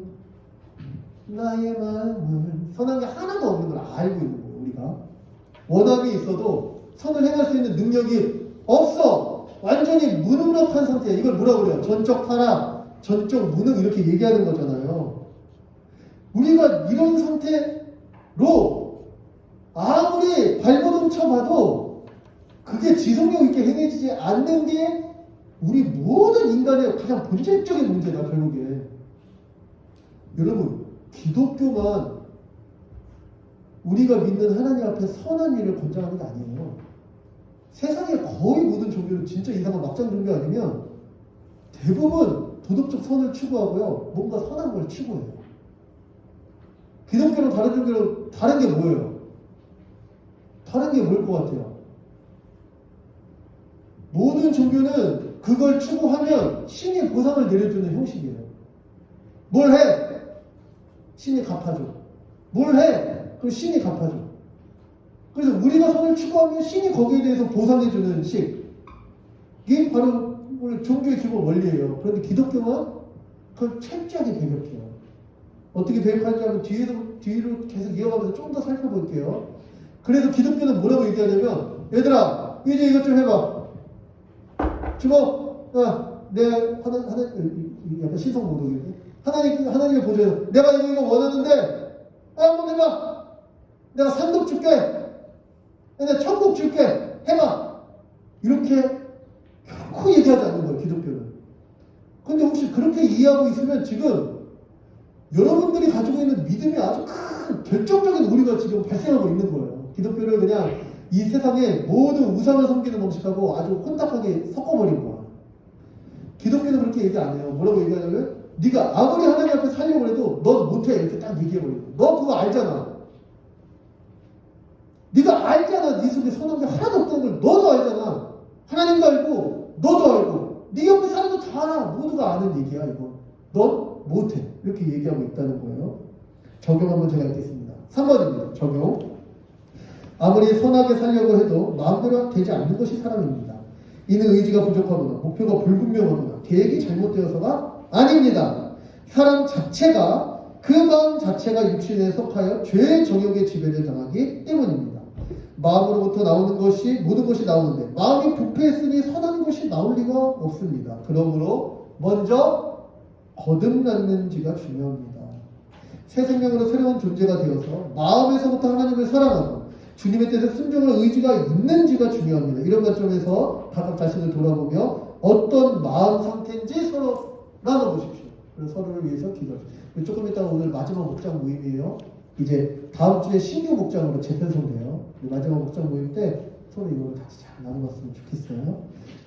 나의 마음을 선한 게 하나도 없는 걸 알고 있는 거예요. 우리가 원함이 있어도 선을 행할 수 있는 능력이 없어. 완전히 무능력한 상태야. 이걸 뭐라고 그래요? 전적 타락, 전적 무능 이렇게 얘기하는 거잖아요. 우리가 이런 상태로 아무리 발버둥 쳐봐도 그게 지속력 있게 행해지지 않는 게 우리 모든 인간의 가장 본질적인 문제다, 결국에. 여러분, 기독교만 우리가 믿는 하나님 앞에 선한 일을 권장하는 게 아니에요. 세상의 거의 모든 종교는 진짜 이상한 막장 종교 아니면 대부분 도덕적 선을 추구하고요. 뭔가 선한 걸 추구해요. 기독교랑 다른 종교랑 다른 게 뭐예요? 다른 게 뭘 것 같아요? 모든 종교는 그걸 추구하면 신이 보상을 내려주는 형식이에요. 뭘 해? 신이 갚아줘. 뭘 해? 그럼 신이 갚아줘. 그래서 우리가 선을 추구하면 신이 거기에 대해서 보상해주는 식. 이게 바로 원래 종교의 기본 원리예요. 그런데 기독교는 그걸 철저하게 배격해요. 어떻게 배격하는지 한번 뒤로 계속 이어가면서 좀 더 살펴볼게요. 그래서 기독교는 뭐라고 얘기하냐면, 얘들아, 이제 이것 좀 해봐. 주먹, 약간 신성 모독인데. 하나님의 보좌에서 내가 이거 원하는데, 한번 해봐. 내가 상급 줄게. 내가 천국 줄게. 해봐. 이렇게 결코 얘기하지 않는 거예요, 기독교는. 근데 혹시 그렇게 이해하고 있으면 지금 여러분들이 가지고 있는 믿음이 아주 큰 결정적인 오류가 지금 발생하고 있는 거예요. 기독교를 그냥 이 세상에 모든 우상을 섬기는 방식하고 아주 혼탁하게 섞어버린 거야. 기독교는 그렇게 얘기 안 해요. 뭐라고 얘기하냐면, 네가 아무리 하나님 앞에 살려고 해도 넌 못해. 이렇게 딱 얘기해버리고. 너 그거 알잖아. 네가 알잖아. 네 속에 선한 게 하나도 없다는 걸 너도 알잖아. 하나님도 알고 너도 알고 네 옆에 사람도 다 알아. 모두가 아는 얘기야 이거. 넌 못해. 이렇게 얘기하고 있다는 거예요. 적용 한번 제가 읽겠습니다. 3번입니다. 적용. 아무리 선하게 살려고 해도 마음대로 되지 않는 것이 사람입니다. 이는 의지가 부족하거나 목표가 불분명하거나 계획이 잘못되어서가 아닙니다. 사람 자체가 그 마음 자체가 육신에 속하여 죄의 정욕의 지배를 당하기 때문입니다. 마음으로부터 나오는 것이 모든 것이 나오는데 마음이 부패했으니 선한 것이 나올 리가 없습니다. 그러므로 먼저 거듭났는지가 중요합니다. 새 생명으로 새로운 존재가 되어서 마음에서부터 하나님을 사랑하고 주님의 뜻에 순종할 의지가 있는지가 중요합니다. 이런 관점에서 각각 자신을 돌아보며 어떤 마음 상태인지 서로 나눠보십시오. 그래서 서로를 위해서 기도하십시오. 조금 이따가 오늘 마지막 목장 모임이에요. 이제 다음 주에 신규 목장으로 재편성돼요. 마지막 목장 모임 때 서로 이걸 같이 잘 나눠봤으면 좋겠어요.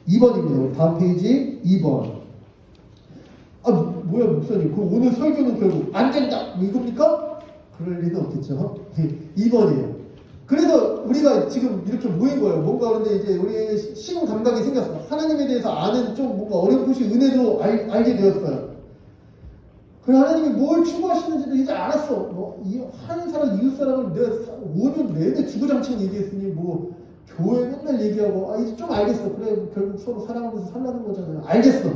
2번입니다. 다음 페이지 2번. 뭐야 목사님, 그 오늘 설교는 결국 안 된다 이겁니까? 그럴 리는 없겠죠. 2번이에요. 그래서 우리가 지금 이렇게 모인 거예요. 뭔가 그런데 이제 우리 신 감각이 생겼어. 하나님에 대해서 아는 좀 뭔가 어렴풋이 은혜도 알게 되었어요. 그리고 하나님이 뭘 추구하시는지도 이제 알았어. 하는 사람, 이웃 사람을 내가 5년 내내 주구장창 얘기했으니 교회 맨날 얘기하고 이제 좀 알겠어. 그래 결국 서로 사랑하면서 살라는 거잖아요. 알겠어.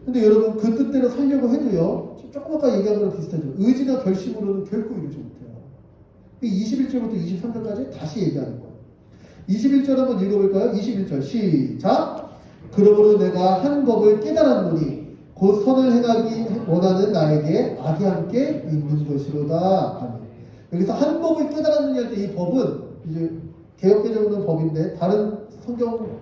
근데 여러분 그 뜻대로 살려고 해도요. 조금 아까 얘기한 거랑 비슷하죠. 의지나 결심으로는 결코 이루지 못해요. 21절부터 23절까지 다시 얘기하는 거예요. 21절 한번 읽어볼까요? 21절 시작. 그러므로 내가 한 법을 깨달았노니 곧 선을 행하기 원하는 나에게 악이 함께 있는 것이로다. 아멘. 여기서 한 법을 깨달았느냐 할 때 이 법은 이제 개역개정은 법인데 다른 성경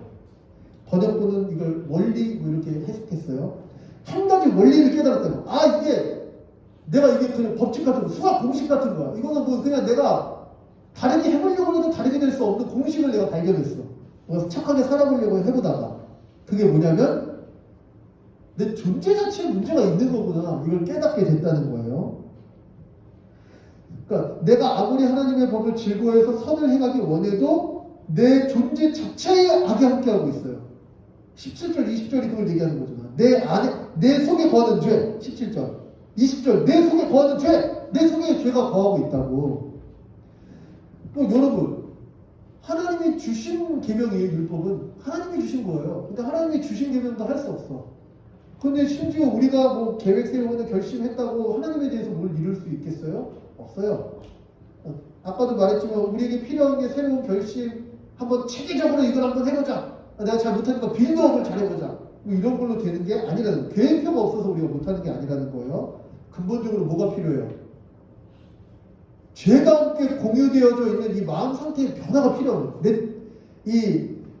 번역본은 이걸 원리 이렇게 해석했어요. 한 가지 원리를 깨달았다는 거야. 이게 내가 이게 그냥 법칙 같은 거, 수학 공식 같은 거야. 이거는 그냥 내가 다르게 해보려고 해도 다르게 될 수 없는 공식을 내가 발견했어. 착하게 살아보려고 해보다가 그게 뭐냐면 내 존재 자체에 문제가 있는 거구나. 이걸 깨닫게 됐다는 거예요. 그러니까 내가 아무리 하나님의 법을 즐거워해서 선을 행하기 원해도 내 존재 자체에 악이 함께하고 있어요. 17절, 20절이 그걸 얘기하는 거잖아. 내 속에 거하는 죄. 17절. 20절. 내 속에 거하는 죄. 내 속에 죄가 거하고 있다고. 또 여러분, 하나님이 주신 계명이에요. 율법은 하나님이 주신 거예요. 근데 하나님이 주신 계명도 할 수 없어. 근데 심지어 우리가 뭐 계획 세우거나 결심했다고 하나님에 대해서 뭘 이룰 수 있겠어요? 없어요. 아까도 말했지만 우리에게 필요한 게 새로운 결심, 한번 체계적으로 이걸 한번 해보자. 내가 잘 못하니까 빌드업을 잘 해보자. 뭐 이런 걸로 되는 게 아니라는 거예요. 계획표가 없어서 우리가 못하는 게 아니라는 거예요. 근본적으로 뭐가 필요해요? 죄가 함께 공유되어져 있는 이 마음 상태의 변화가 필요합니다.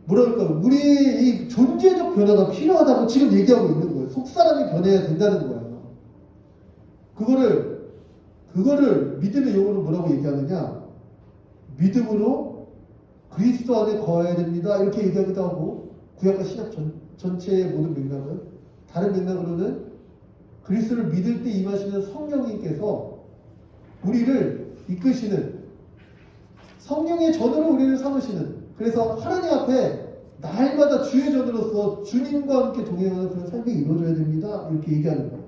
뭐랄까, 우리의 이 존재적 변화가 필요하다고 지금 얘기하고 있는 거예요. 속사람이 변해야 된다는 거예요. 그거를 믿음의 용어로 뭐라고 얘기하느냐? 믿음으로 그리스도 안에 거해야 됩니다. 이렇게 얘기하기도 하고, 구약과 신약 전체의 모든 맥락은, 다른 맥락으로는 그리스도를 믿을 때 임하시는 성령님께서 우리를 이끄시는, 성령의 전으로 우리를 삼으시는, 그래서 하나님 앞에 날마다 주의 전으로서 주님과 함께 동행하는 그런 삶이 이루어져야 됩니다. 이렇게 얘기하는 거예요.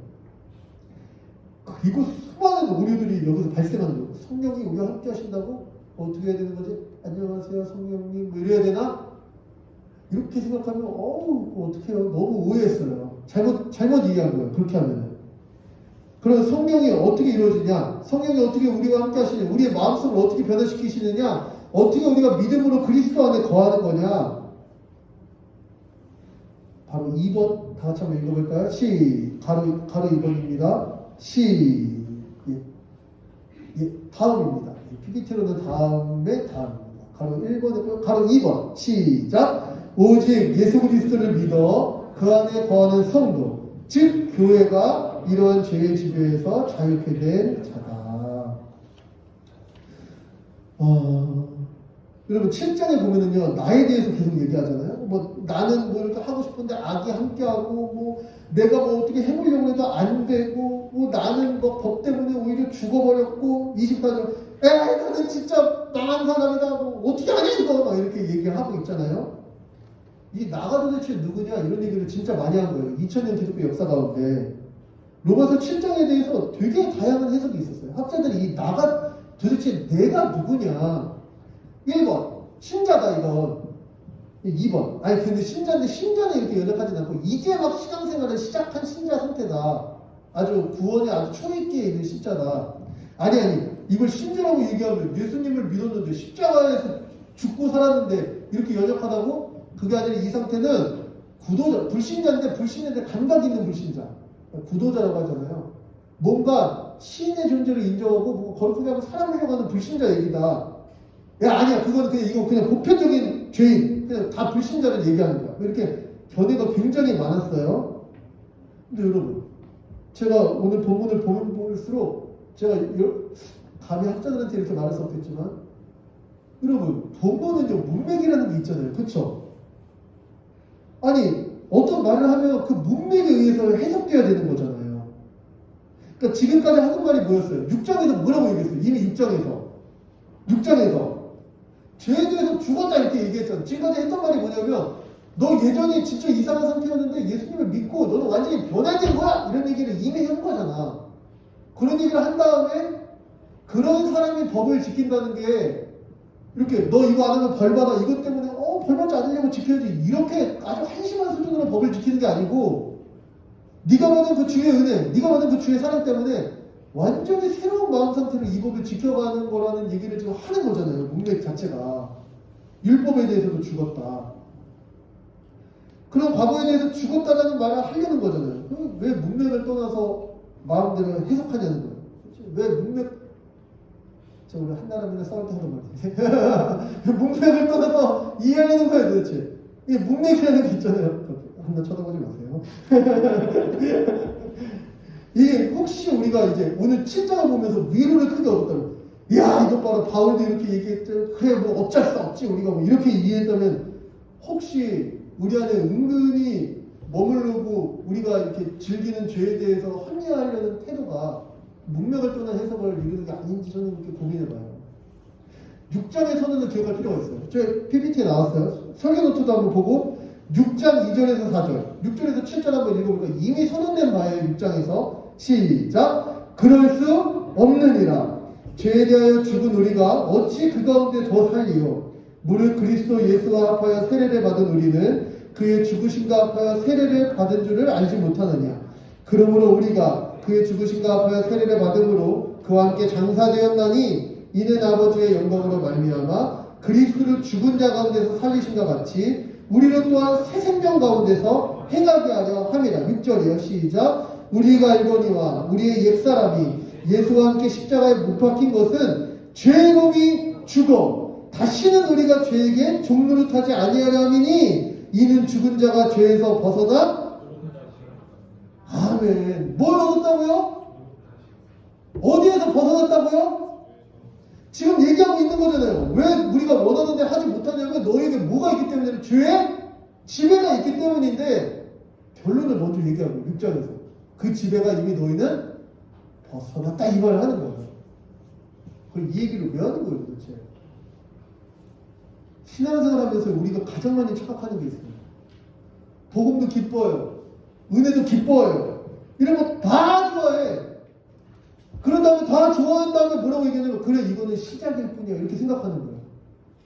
그리고 수많은 오류들이 여기서 발생하는 거예요. 성령이 우리와 함께 하신다고? 어떻게 해야 되는 거지? 안녕하세요 성령님 뭐 이래야 되나? 이렇게 생각하면 어떻게 해요? 너무 오해했어요. 잘못 이해한 거예요. 그렇게 하면은. 그럼 성령이 어떻게 이루어지냐? 성령이 어떻게 우리와 함께 하시냐? 우리의 마음속을 어떻게 변화시키시느냐? 어떻게 우리가 믿음으로 그리스도 안에 거하는 거냐? 바로 2번 다 같이 한번 읽어볼까요? 가로 2번입니다. 다음입니다. PPT로는 다음입니다. 가로 1번이고요. 가로 2번. 시작. 오직 예수 그리스도를 믿어 그 안에 거하는 성도, 즉 교회가 이러한 죄의 지배에서 자유케 된 자다. 여러분 7장에 보면은요, 나에 대해서 계속 얘기하잖아요. 뭐 나는 뭘 하고 싶은데 악이 함께하고, 뭐 내가 뭐 어떻게 해보려고 해도 안 되고, 뭐 나는 뭐 법 때문에 오히려 죽어버렸고, 24절 나는 진짜 망한 사람이다, 뭐 어떻게 하냐 이거 막 이렇게 얘기를 하고 있잖아요. 이 나가 도대체 누구냐 이런 얘기를 진짜 많이 한 거예요. 2000년 기독교 역사 가운데 로마서 7장에 대해서 되게 다양한 해석이 있었어요. 학자들이 이 나가 도대체 내가 누구냐. 1번 신자다 이건. 2번 근데 신자는 이렇게 연약하진 않고 이제 막 신앙생활을 시작한 신자 상태다. 아주 구원에 아주 초입기에 있는 신자다. 아니 이걸 신자라고 얘기하면 예수님을 믿었는데 십자가에서 죽고 살았는데 이렇게 연약하다고? 그게 아니라 이 상태는 구도자, 불신자인데 감각 있는 불신자. 구도자라고 하잖아요. 뭔가 신의 존재를 인정하고 뭐 거룩하게 하고 사람을 향하는 불신자 얘기다. 아니야 그건 그냥 보편적인 죄인, 그냥 다 불신자를 얘기하는 거야. 이렇게 견해가 굉장히 많았어요. 근데 여러분, 제가 오늘 본문을 보면 볼수록 제가 감히 학자들한테 이렇게 말할 수 없겠지만, 여러분 본문은요 문맥이라는 게 있잖아요. 그쵸? 아니 어떤 말을 하면 그 문맥에 의해서 해석돼야 되는 거잖아요. 그러니까 지금까지 하는 말이 뭐였어요? 6장에서 뭐라고 얘기했어요? 이미 6장에서 죄에 대해서 죽었다 이렇게 얘기했잖아요. 지금까지 했던 말이 뭐냐면 너 예전에 진짜 이상한 상태였는데 예수님을 믿고 너는 완전히 변화된 거야! 이런 얘기를 이미 한 거잖아. 그런 얘기를 한 다음에 그런 사람이 법을 지킨다는 게 이렇게 너 이거 안 하면 벌 받아. 이것 때문에 벌 받지 않으려고 지켜야지. 이렇게 아주 한심한 수준으로 법을 지키는 게 아니고 네가 받은 그 주의 은혜, 네가 받은 그 주의 사랑 때문에 완전히 새로운 마음 상태로 이 법을 지켜가는 거라는 얘기를 지금 하는 거잖아요. 문맥 자체가. 율법에 대해서도 죽었다. 그런 과거에 대해서 죽었다라는 말을 하려는 거잖아요. 그럼 왜 문맥을 떠나서 마음대로 해석하냐는 거예요. 왜 문맥, 우리 한나라면에 싸울 때 하는 말인데 문맥을 떠나서 이해하는 거예요 도대체. 이게 문맥이라는 게 있잖아요. 한나 쳐다보지 마세요. 이게 혹시 우리가 이제 오늘 7장을 보면서 위로를 크게 얻었다고, 이야 이것 봐라 바울도 이렇게 얘기했죠. 그래 뭐 어쩔 수 없지 우리가 뭐 이렇게 이해했다면, 혹시 우리 안에 은근히 머무르고 우리가 이렇게 즐기는 죄에 대해서 합리화하려는 태도가 문맥을 떠난 해석을 이루는 게 아닌지 저는 그렇게 고민해봐요. 6장에서는 기억할 필요가 있어요. 저 PPT에 나왔어요. 설교 노트도 한번 보고 6장 2절에서 4절, 6절에서 7절 한번 읽어보니까 이미 선언된 바예요. 6장에서 시작. 그럴 수 없느니라. 죄에 대하여 죽은 우리가 어찌 그 가운데 더 살리요. 무릇 그리스도 예수와 합하여 세례를 받은 우리는 그의 죽으심과 합하여 세례를 받은 줄을 알지 못하느냐. 그러므로 우리가 그의 죽으심과 합하여 세례를 받음으로 그와 함께 장사되었나니 이는 아버지의 영광으로 말미암아 그리스도를 죽은 자 가운데서 살리심과 같이 우리로 또한 새 생명 가운데서 행하게 하려 함이라. 6절이요. 시작. 우리가 알거니와 우리의 옛사람이 예수와 함께 십자가에 못 박힌 것은 죄의 몸이 죽어 다시는 우리가 죄에게 종노릇하지 아니하려 함이니 이는 죽은 자가 죄에서 벗어나 아멘. 뭘 얻었다고요? 어디에서 벗어났다고요? 지금 얘기하고 있는 거잖아요. 왜 우리가 원하는데 하지 못하냐면 너에게 뭐가 있기 때문에 죄의 지배가 있기 때문인데 결론을 먼저 얘기하고 6절에서 그 지배가 이미 너희는 벗어났다 이 말을 하는 거예요. 그럼 이 얘기를 왜 하는 거예요 도대체? 신앙생활 하면서 우리가 가장 많이 착각하는 게 있어요. 복음도 기뻐요. 은혜도 기뻐요. 이런 거 다 좋아해. 그런 다음에 다 좋아한 다음에 뭐라고 얘기하냐면 그래 이거는 시작일 뿐이야 이렇게 생각하는 거예요.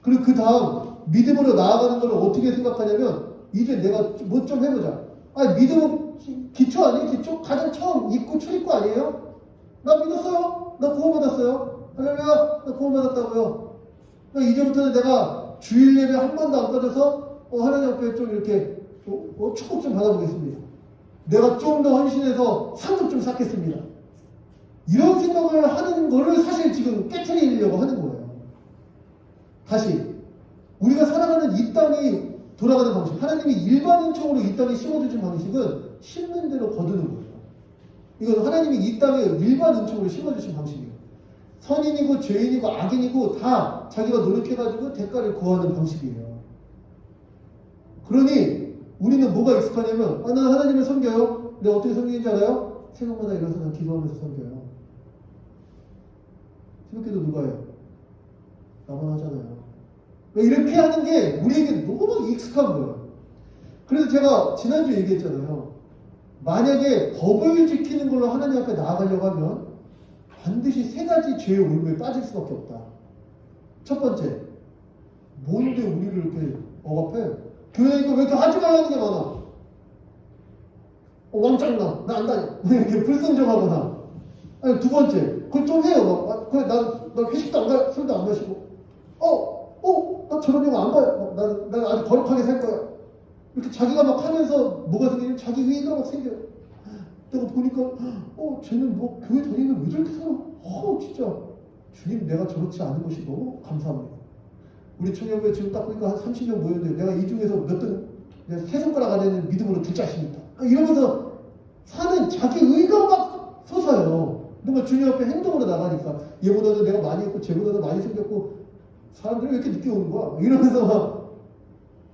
그리고 그 다음 믿음으로 나아가는 걸 어떻게 생각하냐면 이제 내가 뭐 좀 해보자. 아니 믿음은 기초 아니에요? 기초? 가장 처음 입구 출입구 아니에요? 나 믿었어요. 나 구원받았어요. 할렐루야. 나 구원받았다고요. 그러니까 이제부터는 내가 주일 예배 한 번도 안 빠져서 하나님 앞에 좀 이렇게 축복 좀 받아보겠습니다. 내가 좀 더 헌신해서 상급 좀 쌓겠습니다. 이런 생각을 하는 거를 사실 지금 깨트리려고 하는 거예요. 다시 우리가 살아가는 이 땅이 돌아가는 방식, 하나님이 일반인적으로 이 땅에 심어주신 방식은 심는 대로 거두는 거예요. 이건 하나님이 이 땅에 일반인적으로 심어주신 방식이에요. 선인이고 죄인이고 악인이고 다 자기가 노력해가지고 대가를 구하는 방식이에요. 그러니 우리는 뭐가 익숙하냐면 나는 하나님을 섬겨요. 내가 어떻게 섬기는지 알아요? 새벽마다 일어나서 난 기도하면서 섬겨요. 새벽기도 누가 해요? 나만 하잖아요. 이렇게 하는 게 우리에게 너무 익숙한 거예요. 그래서 제가 지난주에 얘기했잖아요. 만약에 법을 지키는 걸로 하나님 앞에 나아가려고 하면 반드시 세 가지 죄의 올무에 빠질 수밖에 없다. 첫 번째, 뭔데 우리를 이렇게 억압해? 교회 다니까 왜 이렇게 하지 말라는 게 많아? 왕짱나, 나 안 다녀. 이렇게 불성정하거나. 아니, 두 번째, 그걸 좀 해요. 그래, 나 회식도 안 가, 술도 안 마시고. 나 저런 영화 안 가요. 난 아주 거룩하게 살 거야. 이렇게 자기가 막 하면서 뭐가 생기냐면 자기 의의가 막 생겨요. 내가 보니까, 쟤는 뭐 교회 다니면 왜 저렇게 살아? 진짜. 주님, 내가 저렇지 않은 것이 너무 감사합니다. 우리 청년부에 지금 딱 보니까 한 30명 모였는데 내가 이 중에서 몇 등, 내가 세 손가락 안에는 믿음으로 둘 자신이다. 이러면서 사는 자기 의의가 막 솟아요. 뭔가 주님 앞에 행동으로 나가니까 얘보다는 내가 많이 했고 쟤보다는 많이 생겼고 사람들이 왜 이렇게 늦게 오는 거야? 이러면서 막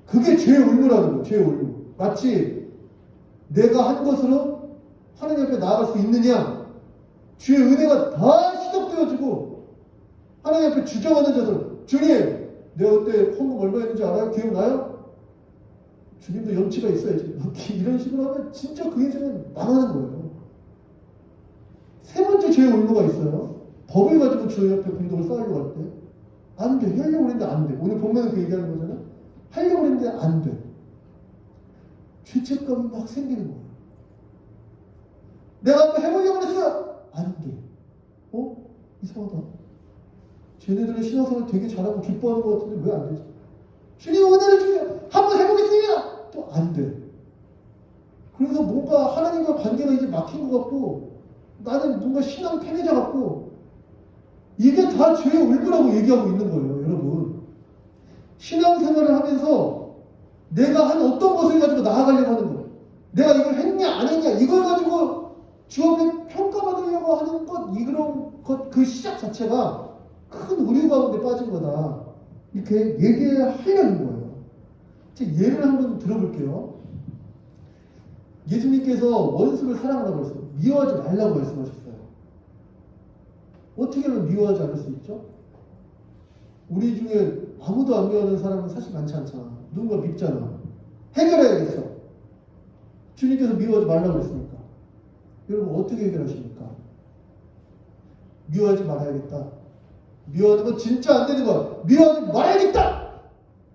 그게 죄의 올무라는 거예요. 죄의 올무. 마치 내가 한 것으로 하나님 앞에 나아갈 수 있느냐? 주의 은혜가 다 시작되어지고 하나님 앞에 주장하는 자들 주님 내가 그때 헌금 얼마 했는지 알아요? 기억나요? 주님도 염치가 있어야지. 이런 식으로 하면 진짜 그 인생은 망하는 거예요. 세 번째 죄의 올무가 있어요. 법을 가지고 주님 앞에 공덕을 쌓으려고 할 때 안 돼. 하려고 했는데 안 돼. 오늘 본문은 그 얘기하는 거잖아요. 하려고 했는데 안 돼. 죄책감이 막 생기는 거예요. 내가 한번 해보려고 했어요. 안 돼. 이상하다. 쟤네들은 신앙생활 되게 잘하고 기뻐하는 것 같은데 왜 안 되지? 주님 은혜를 주세요. 한번 해보겠습니다. 또 안 돼. 그래서 뭔가 하나님과 관계가 이제 막힌 것 같고 나는 뭔가 신앙 패배자 같고 이게 다 죄의 올무라고 얘기하고 있는 거예요. 여러분. 신앙생활을 하면서 내가 한 어떤 것을 가지고 나아가려고 하는 거예요. 내가 이걸 했냐 안 했냐 이걸 가지고 주 앞에 평가받으려고 하는 이런 것 그 시작 자체가 큰 오류 가운데 빠진 거다. 이렇게 얘기하려는 거예요. 예를 한번 들어볼게요. 예수님께서 원수를 사랑하라고 했어요. 미워하지 말라고 말씀하셨어요. 어떻게 하면 미워하지 않을 수 있죠? 우리 중에 아무도 안 미워하는 사람은 사실 많지 않잖아. 누군가 밉잖아. 해결해야겠어. 주님께서 미워하지 말라고 했으니까. 여러분 어떻게 해결하십니까? 미워하지 말아야겠다. 미워하는 건 진짜 안 되는 거야. 미워하지 말아야겠다.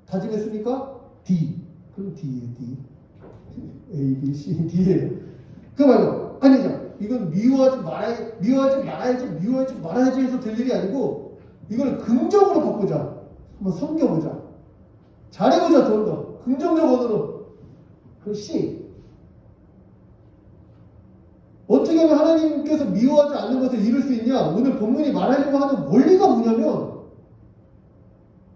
다짐했습니까? D. 그럼 D예요, D. A, B, C, D예요. 그 말고 아니죠. 이건 미워하지 말아야지 해서 될 일이 아니고 이걸 긍정으로 바꾸자. 한번 섬겨보자. 잘해보자. 좀 더 긍정적 언어로. 그 C. 어떻게 하면 하나님께서 미워하지 않는 것을 이룰 수 있냐? 오늘 본문이 말하려고 하는 원리가 뭐냐면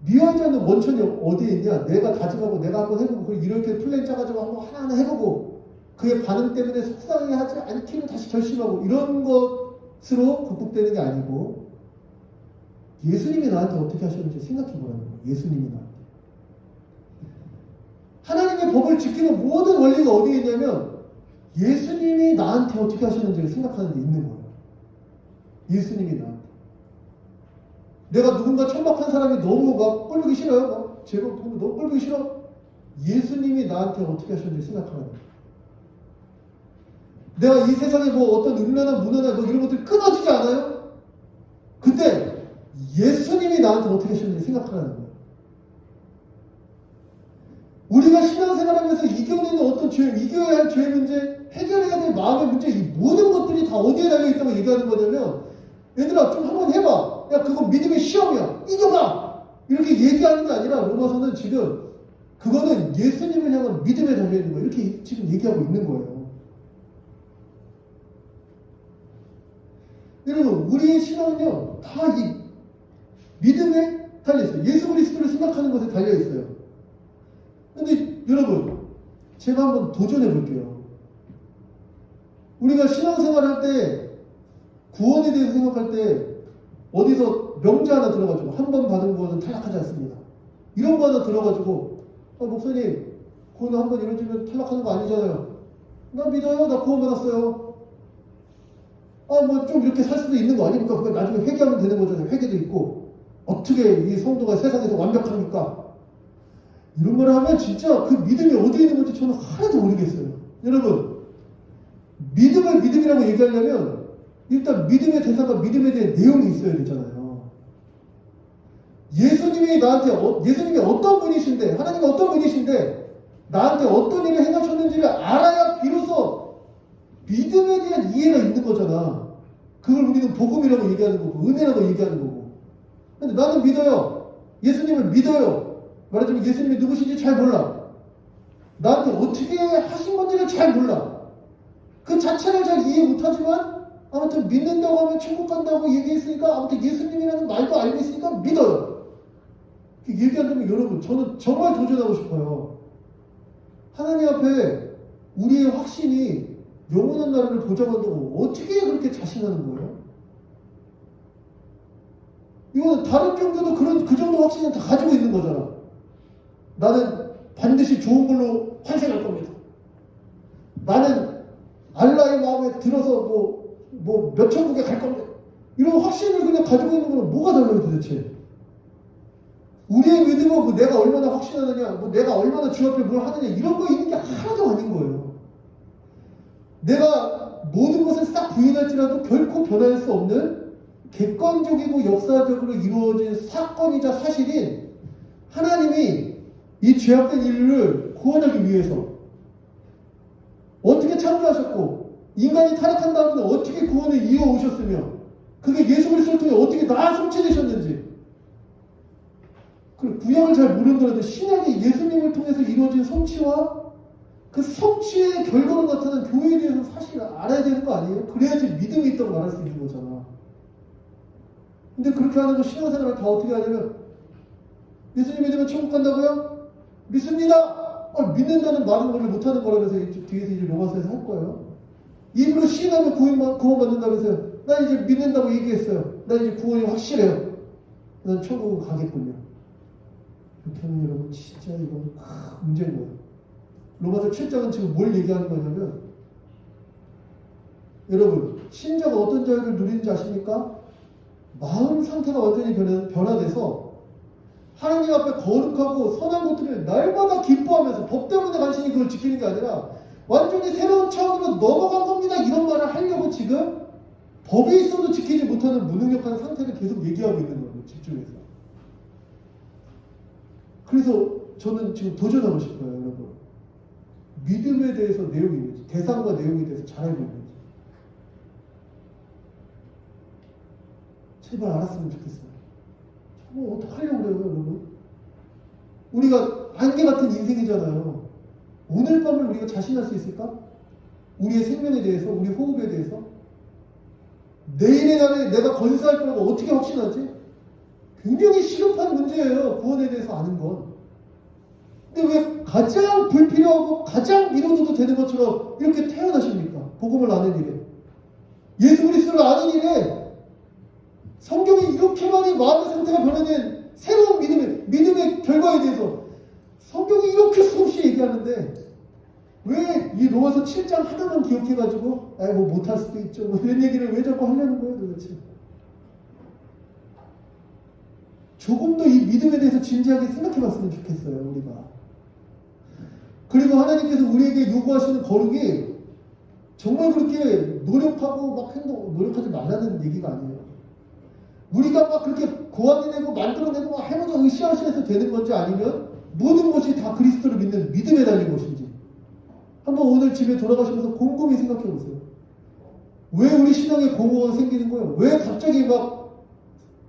미워하지 않는 원천이 어디에 있냐? 내가 다짐하고 내가 한번 해보고 그리고 이렇게 플랜 짜가지고 한번 하나하나 해보고 그의 반응 때문에 속상해하지 않기를 다시 결심하고 이런 것으로 극복되는 게 아니고 예수님이 나한테 어떻게 하셨는지 생각해보라는 거예요. 예수님이 나한테. 하나님의 법을 지키는 모든 원리가 어디에 있냐면 예수님이 나한테 어떻게 하셨는지를 생각하는 데 있는 거예요. 예수님이 나한테. 내가 누군가 천박한 사람이 너무 막 꼴보기 싫어요. 막 제가 너무 꼴보기 싫어. 예수님이 나한테 어떻게 하셨는지 생각하는 거예요. 내가 이 세상에 뭐 어떤 음란한 문화나 뭐 이런 것들이 끊어지지 않아요? 그때 예수님이 나한테 어떻게 하셨는지 생각하는 거예요. 우리가 신앙생활하면서 이겨내는 어떤 죄, 이겨야 할 죄 문제, 해결해야 될 마음의 문제, 이 모든 것들이 다 어디에 달려있다고 얘기하는 거냐면 얘들아 좀 한번 해봐. 야 그거 믿음의 시험이야. 이겨봐. 이렇게 얘기하는 게 아니라 로마서는 지금 그거는 예수님을 향한 믿음에 달려있는 거예요. 이렇게 지금 얘기하고 있는 거예요. 여러분 우리의 신앙은요 다 이 믿음에 달려있어요. 예수 그리스도를 생각하는 것에 달려있어요. 근데 여러분 제가 한번 도전해 볼게요. 우리가 신앙생활 할 때 구원에 대해서 생각할 때 어디서 명제 하나 들어가지고 한 번 받은 구원은 탈락하지 않습니다. 이런 거 하나 들어가지고 목사님 구원 한 번 이루어지면 탈락하는 거 아니잖아요. 나 믿어요. 나 구원 받았어요. 뭐 좀 이렇게 살 수도 있는 거 아닙니까? 그거 나중에 회개하면 되는 거잖아요. 회개도 있고 어떻게 이 성도가 세상에서 완벽합니까? 이런 걸 하면 진짜 그 믿음이 어디에 있는 건지 저는 하나도 모르겠어요. 여러분 믿음을 믿음이라고 얘기하려면 일단 믿음의 대상과 믿음에 대한 내용이 있어야 되잖아요. 예수님이 예수님이 어떤 분이신데 하나님이 어떤 분이신데 나한테 어떤 일을 행하셨는지를 알아야 비로소 믿음에 대한 이해가 있는 거잖아. 그걸 우리는 복음이라고 얘기하는 거고 은혜라고 얘기하는 거고. 근데 나는 믿어요. 예수님을 믿어요. 말하자면 예수님이 누구신지 잘 몰라. 나한테 어떻게 하신 건지를 잘 몰라. 그 자체를 잘 이해 못하지만 아무튼 믿는다고 하면 천국 간다고 얘기했으니까 아무튼 예수님이라는 말도 알고 있으니까 믿어요. 얘기한다면 여러분 저는 정말 도전하고 싶어요. 하나님 앞에 우리의 확신이 영원한 나라를 보장한다고 어떻게 그렇게 자신하는 거예요? 이거는 다른 종교도 그 정도 확신은 다 가지고 있는 거잖아. 나는 반드시 좋은 걸로 환생할 겁니다. 나는 알라의 마음에 들어서 뭐 몇 천국에 갈 겁니다. 이런 확신을 그냥 가지고 있는 거는 뭐가 달라요 도대체? 우리의 믿음은 뭐 내가 얼마나 확신하느냐, 뭐 내가 얼마나 주 앞에 뭘 하느냐 이런 거 있는 게 하나도 아닌 거예요. 내가 모든 것을 싹 부인할지라도 결코 변할 수 없는 객관적이고 역사적으로 이루어진 사건이자 사실인 하나님이 이 죄악된 인류를 구원하기 위해서 어떻게 창조하셨고 인간이 타락한 다음에 어떻게 구원을 이어오셨으며 그게 예수 그리스도를 통해 어떻게 다 성취되셨는지 그 구약을 잘 모르더라도 신약의 예수님을 통해서 이루어진 성취와 그 성취의 결과로 나타난 교회에 대해서 사실 알아야 되는 거 아니에요? 그래야지 믿음이 있다고 말할 수 있는 거잖아. 근데 그렇게 하는 거 신앙생활을 다 어떻게 하냐면 예수님 믿으면 천국 간다고요? 믿습니다! 믿는다는 말은 원래 못하는 거라면서 뒤에서 이제 로마서에서 할 거예요. 입으로 시인하면 구원 받는다면서요. 나 이제 믿는다고 얘기했어요. 나 이제 구원이 확실해요. 난 천국을 가겠군요. 그렇게 하면 여러분 진짜 이건 문제인 거예요. 로마서 7장은 지금 뭘 얘기하는 거냐면 여러분 신자가 어떤 자유를 누리는지 아십니까? 마음 상태가 완전히 변화돼서 하나님 앞에 거룩하고 선한 것들을 날마다 기뻐하면서 법 때문에 간신히 그걸 지키는 게 아니라 완전히 새로운 차원으로 넘어간 겁니다. 이런 말을 하려고 지금 법에 있어도 지키지 못하는 무능력한 상태를 계속 얘기하고 있는 거예요. 집중해서. 그래서 저는 지금 도전하고 싶어요. 여러분. 믿음에 대해서 내용이 있는지, 대상과 내용에 대해서 잘 알고 있는지. 제발 알았으면 좋겠어요. 저거 어떡하려고 그래요, 여러분? 우리가 안개 같은 인생이잖아요. 오늘 밤을 우리가 자신할 수 있을까? 우리의 생명에 대해서, 우리 호흡에 대해서. 내일의 날에 내가 건사할 거라고 어떻게 확신하지? 굉장히 시급한 문제예요. 구원에 대해서 아는 건. 근데 왜 가장 불필요하고 가장 미뤄둬도 되는 것처럼 이렇게 태어나십니까? 복음을 아는 일에. 예수 그리스도를 아는 일에 성경이 이렇게 많이 마음의 상태가 변화된 새로운 믿음의 결과에 대해서 성경이 이렇게 수없이 얘기하는데 왜 이 로마서 7장 하나만 기억해가지고 뭐 못할 수도 있죠. 뭐 이런 얘기를 왜 자꾸 하려는 거예요 도대체. 조금 더 이 믿음에 대해서 진지하게 생각해봤으면 좋겠어요 우리가. 그리고 하나님께서 우리에게 요구하시는 거룩이 정말 그렇게 노력하고 막 노력하지 말라는 얘기가 아니에요. 우리가 막 그렇게 고안해내고 만들어내고 막 해보자 으쌰으쌰해서 되는 건지 아니면 모든 것이 다 그리스도를 믿는 믿음에 달린 것인지 한번 오늘 집에 돌아가시면서 곰곰이 생각해 보세요. 왜 우리 신앙에 공허가 생기는 거예요? 왜 갑자기 막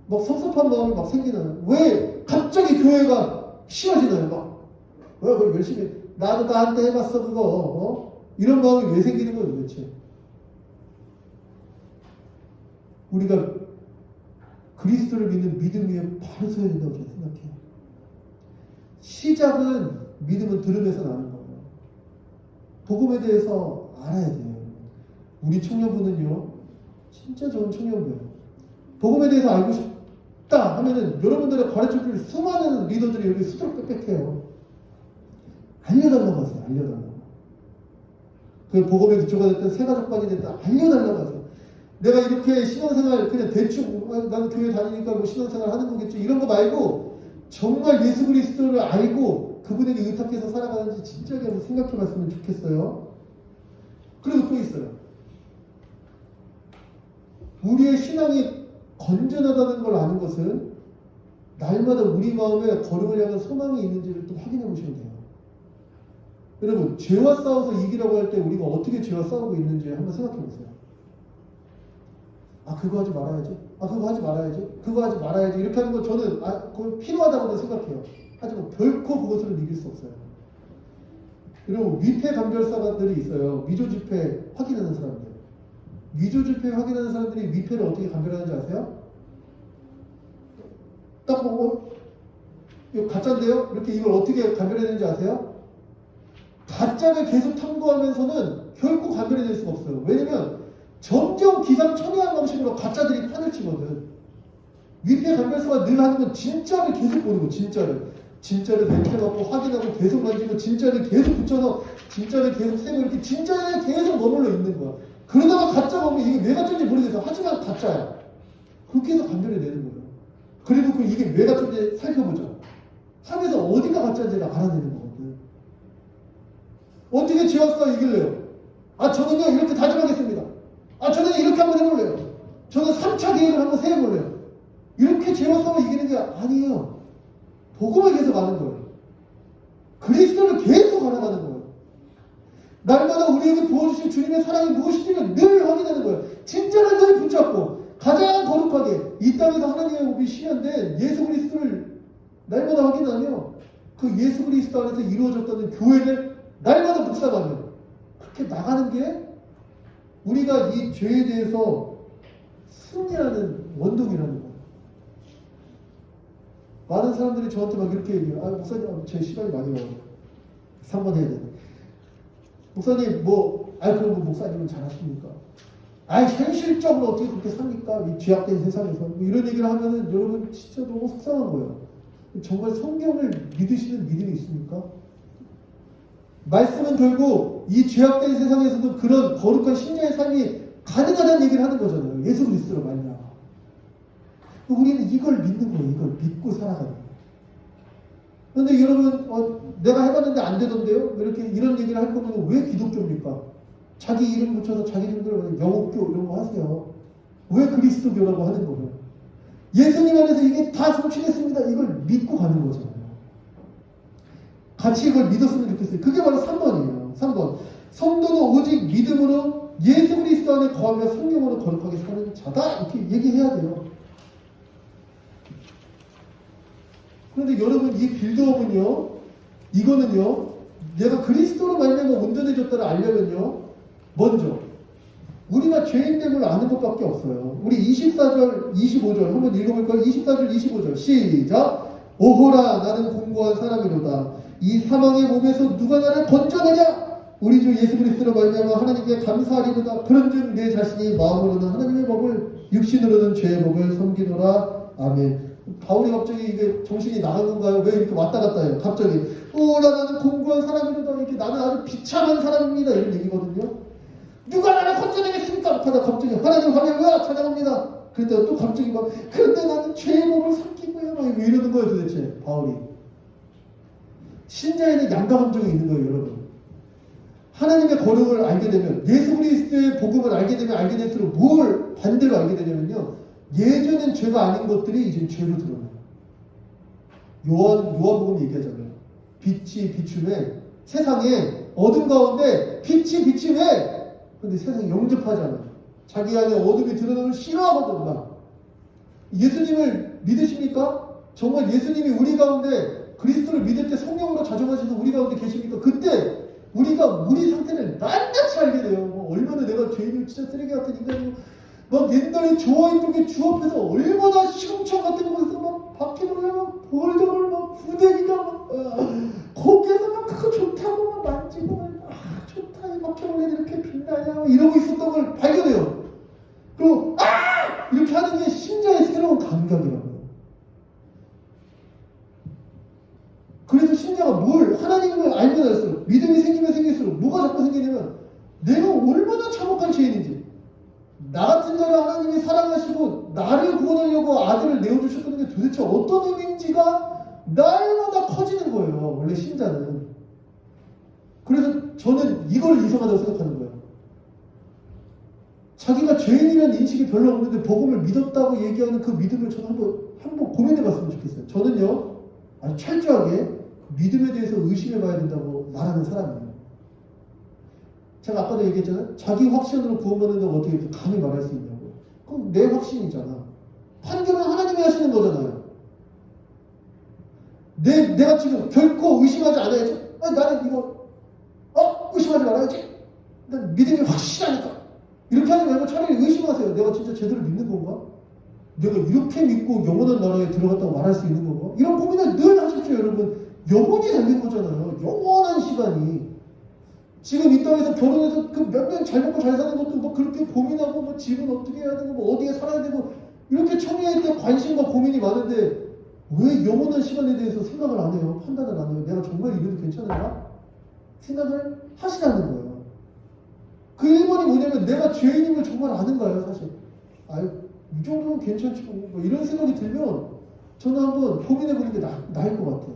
섭섭한 마음이 막 생기나요? 왜 갑자기 교회가 싫어지나요? 왜 그걸 열심히 나도 나한테 해봤어 그거 이런 마음이 왜 생기는 거예요 도대체? 우리가 그리스도를 믿는 믿음 위에 바로 서야 된다고 저는 생각해요. 시작은 믿음은 들음에서 나는 거예요. 복음에 대해서 알아야 돼요. 우리 청년부는요 진짜 좋은 청년부예요. 복음에 대해서 알고 싶다 하면은 여러분들의 가르쳐줄 수많은 리더들이 여기 수두룩 빽빽해요. 알려달라고 하세요. 알려달라고. 그 복음의 기초가 됐든 새가족반이 됐든 알려달라고 하세요. 내가 이렇게 신앙생활 그냥 대충 나는 교회 다니니까 뭐 신앙생활 하는 거겠죠 이런 거 말고 정말 예수 그리스도를 알고 그분에게 의탁해서 살아가는지 진지하게 한번 생각해 봤으면 좋겠어요. 그리고 또 있어요. 우리의 신앙이 건전하다는 걸 아는 것은 날마다 우리 마음에 거룩을 향한 소망이 있는지를 또 확인해 보시면 돼요. 여러분 죄와 싸워서 이기라고 할 때 우리가 어떻게 죄와 싸우고 있는지 한번 생각해 보세요. 그거 하지 말아야지. 그거 하지 말아야지. 그거 하지 말아야지. 이렇게 하는 건 저는 그건 필요하다고 생각해요. 하지만 결코 그것으로 이길 수 없어요. 그리고 위패 감별사들이 있어요. 위조 지폐 확인하는 사람들. 위조 지폐 확인하는 사람들이 위패를 어떻게 감별하는지 아세요? 딱 보고 이거 가짜인데요? 이렇게 이걸 어떻게 감별해야 되는지 아세요? 가짜를 계속 탐구하면서는 결코 감별해낼 수가 없어요. 왜냐면 점점 기상천외한 방식으로 가짜들이 판을 치거든. 위패 감별사가 늘 하는 건 진짜를 계속 보는 거, 진짜를 냄새갖고 확인하고 계속 만지고 진짜를 계속 붙여서 진짜를 계속 세고 이렇게 진짜에 계속 머물러 있는 거야. 그러다가 가짜 보면 이게 왜 가짜인지 모르겠어. 하지만 가짜야. 그렇게 해서 감별해내는 거예요. 그리고 이게 왜 가짜인지 살펴보자. 하면서 어디가 가짜인지를 알아내는 거거든. 어떻게 죄와 싸워 이길래요? 저는요 이렇게 다짐하겠습니다. 저는 이렇게 한번 해볼래요. 저는 3차 계획을 한번 세워볼래요. 이렇게 죄와 싸워 이기는 게 아니에요. 복음을 계속 아는 거예요. 그리스도를 계속 알아가는 거예요. 날마다 우리에게 부어주신 주님의 사랑이 무엇인지를 늘 확인하는 거예요. 진짜를 늘 붙잡고 가장 거룩하게 이 땅에서 하나님의 법이 실현된 예수 그리스도를 날마다 확인하며 그 예수 그리스도 안에서 이루어졌다는 교회를 날마다 묵상하며 그렇게 나가는 게 우리가 이 죄에 대해서 승리하는 원동이라는 거예요. 많은 사람들이 저한테 막 이렇게 얘기해요. 목사님, 제 시간이 많이 와요. 3번 해야 되네. 목사님, 그럼 목사님은 잘하십니까? 현실적으로 어떻게 그렇게 삽니까? 이 죄악된 세상에서. 이런 얘기를 하면은 여러분 진짜 너무 속상한 거예요. 정말 성경을 믿으시는 믿음이 있습니까? 말씀은 결국 이 죄악된 세상에서도 그런 거룩한 신자의 삶이 가능하다는 얘기를 하는 거잖아요. 예수 그리스도로 말미암아. 우리는 이걸 믿는 거예요. 이걸 믿고 살아가는 거예요. 그런데 여러분 내가 해봤는데 안 되던데요? 이런 얘기를 할 거면 왜 기독교입니까? 자기 이름 붙여서 자기 이름대로 영업교 이런 거 하세요. 왜 그리스도교라고 하는 거예요? 예수님 안에서 이게 다 성취됐습니다. 이걸 믿고 가는 거잖아요. 같이 이걸 믿었으면 좋겠어요. 그게 바로 3번이에요. 3번. 성도는 오직 믿음으로 예수 그리스도 안에 거하며 성령으로 거룩하게 사는 자다. 이렇게 얘기해야 돼요. 그런데 여러분 이 빌드업은요. 이거는요. 내가 그리스도로 말미암아 온전해졌다를 알려면요. 먼저 우리가 죄인됨을 아는 것밖에 없어요. 우리 24절, 25절 한번 읽어볼까요? 24절, 25절 시작. 오호라 나는 공고한 사람이로다. 이 사망의 몸에서 누가 나를 건져내냐? 우리 주 예수 그리스도로 말미암아 하나님께 감사하리로다. 그런즉 내 자신이 마음으로는 하나님의 법을 육신으로는 죄의 법을 섬기노라. 아멘. 바울이 갑자기 이게 정신이 나간 건가요? 왜 이렇게 왔다 갔다 해요? 갑자기 오라 나는 공고한 사람이로다. 이렇게 나는 아주 비참한 사람입니다. 이런 얘기거든요. 누가 나를 건져내겠습니까? 하다 갑자기 하나님 할렐루야 찬양합니다. 그랬다가 또 갑자기 막 그런데 나는 죄의 몸을 삼키고요. 막 이러는 거예요 도대체 바울이. 신자에는 양가 감정이 있는 거예요 여러분. 하나님의 거룩을 알게 되면 예수 그리스도의 복음을 알게 되면 알게 될수록 뭘 반대로 알게 되냐면요. 예전엔 죄가 아닌 것들이 이제 죄로 드러나요. 요한복음 얘기하잖아요. 빛이 비추매 세상에 어둠 가운데 빛이 비추매 근데 세상이 영접하잖아요. 자기 안에 어둠이 드러나는 걸 싫어하거든 막. 예수님을 믿으십니까? 정말 예수님이 우리 가운데 그리스도를 믿을 때 성령으로 자정하셔서 우리 가운데 계십니까? 그때 우리가 우리 상태를 낱낱이 알게 돼요. 얼마나 내가 죄인을 진짜 쓰레기 같은 인간이고 막 옛날에 좋아했던 게 주 앞에서 얼마나 시궁창 같은 곳에서 막 바퀴벌레 막 볼더블 막 부대기가 막 거기에서 막 그거 좋다고 막 만지고 막 좋다 이 바퀴벌레 이렇게 빛나냐 이러고 있었던 걸 발견해요. 그리고 이렇게 하는 게 신자의 새로운 감각이라고요. 그래서 신자가 뭘 하나님을 알면 알수록 믿음이 생기면 생길수록 뭐가 자꾸 생기냐면 내가 얼마나 참혹한 죄인인지 나 같은 자를 하나님이 사랑하시고 나를 구원하려고 아들을 내어주셨다는 게 도대체 어떤 의미인지가 날마다 커지는 거예요. 원래 신자는. 그래서 저는 이걸 이상하다고 생각하는 거예요. 자기가 죄인이라는 인식이 별로 없는데 복음을 믿었다고 얘기하는 그 믿음을 저는 한번 고민해 봤으면 좋겠어요. 저는요 아주 철저하게 믿음에 대해서 의심해 봐야 된다고 말하는 사람이에요. 제가 아까도 얘기했잖아요. 자기 확신으로 구원받는다고 어떻게 감히 말할 수 있냐고. 그럼 내 확신이잖아. 판결은 하나님이 하시는 거잖아요. 내가 지금 결코 의심하지 않아야지. 나는 이거 의심하지 말아야지. 난 믿음이 확실하니까. 이렇게 하지 말고 차라리 의심하세요. 내가 진짜 제대로 믿는 건가? 내가 이렇게 믿고 영원한 나라에 들어갔다고 말할 수 있는 건가? 이런 고민을 늘 하십시오 여러분. 영원히 달린 거잖아요. 영원한 시간이. 지금 이 땅에서 결혼해서 그 몇 년 잘 먹고 잘 사는 것도 뭐 그렇게 고민하고 뭐 집은 어떻게 해야 되고 뭐 어디에 살아야 되고 이렇게 청해에 대한 관심과 고민이 많은데 왜 영원한 시간에 대해서 생각을 안 해요? 판단을 안 해요? 내가 정말 이래도 괜찮은가? 생각을 하시라는 거예요. 그 1번이 뭐냐면 내가 죄인임을 정말 아는가요? 사실 이 정도면 괜찮지 뭐 이런 생각이 들면 저는 한번 고민해보는 게 나을 것 같아요.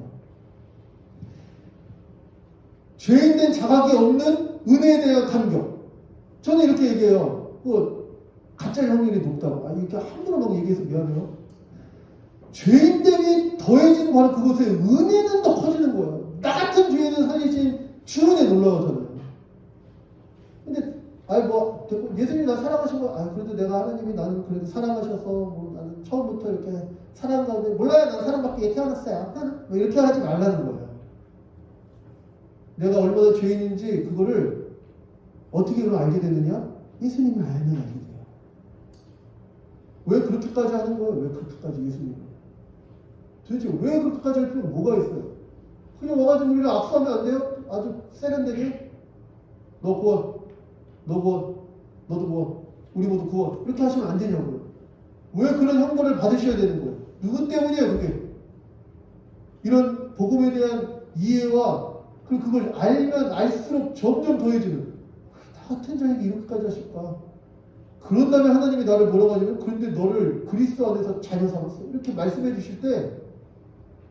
죄인된 자각이 없는 은혜에 대한 감격. 저는 이렇게 얘기해요. 가짜 확률이 높다고. 이렇게 함부로 막 얘기해서 미안해요. 죄인됨이 더해지는 바로 그것에 은혜는 더 커지는 거예요. 나 같은 죄인을 살리신 주은혜 놀라워잖아요. 근데 예수님이 나 사랑하신 거 그래도 내가 하나님이 나는 그래도 사랑하셔서 나는 처음부터 이렇게 사랑 가운데 몰라요. 난 사랑받기에 태어났어요. 뭐 이렇게 하지 말라는 거예요. 내가 얼마나 죄인인지 그거를 어떻게 그걸 알게 되느냐? 예수님을 알면 알게 돼요. 왜 그렇게까지 하는 거예요? 왜 그렇게까지 예수님을? 도대체 왜 그렇게까지 할 필요가 뭐가 있어요? 그냥 와가지고 우리를 압수하면 안 돼요? 아주 세련되게 너 구원, 너 구원, 너도 구원, 우리 모두 구원 이렇게 하시면 안 되냐고요. 왜 그런 형벌을 받으셔야 되는 거예요? 누구 때문이에요 그게? 이런 복음에 대한 이해와 그리고 그걸 알면 알수록 점점 더해지는 나 같은 자에게 이렇게까지 하실까? 그런 다음에 하나님이 나를 뭐라고 하냐면 그런데 너를 그리스도 안에서 자녀 삼았어 이렇게 말씀해 주실 때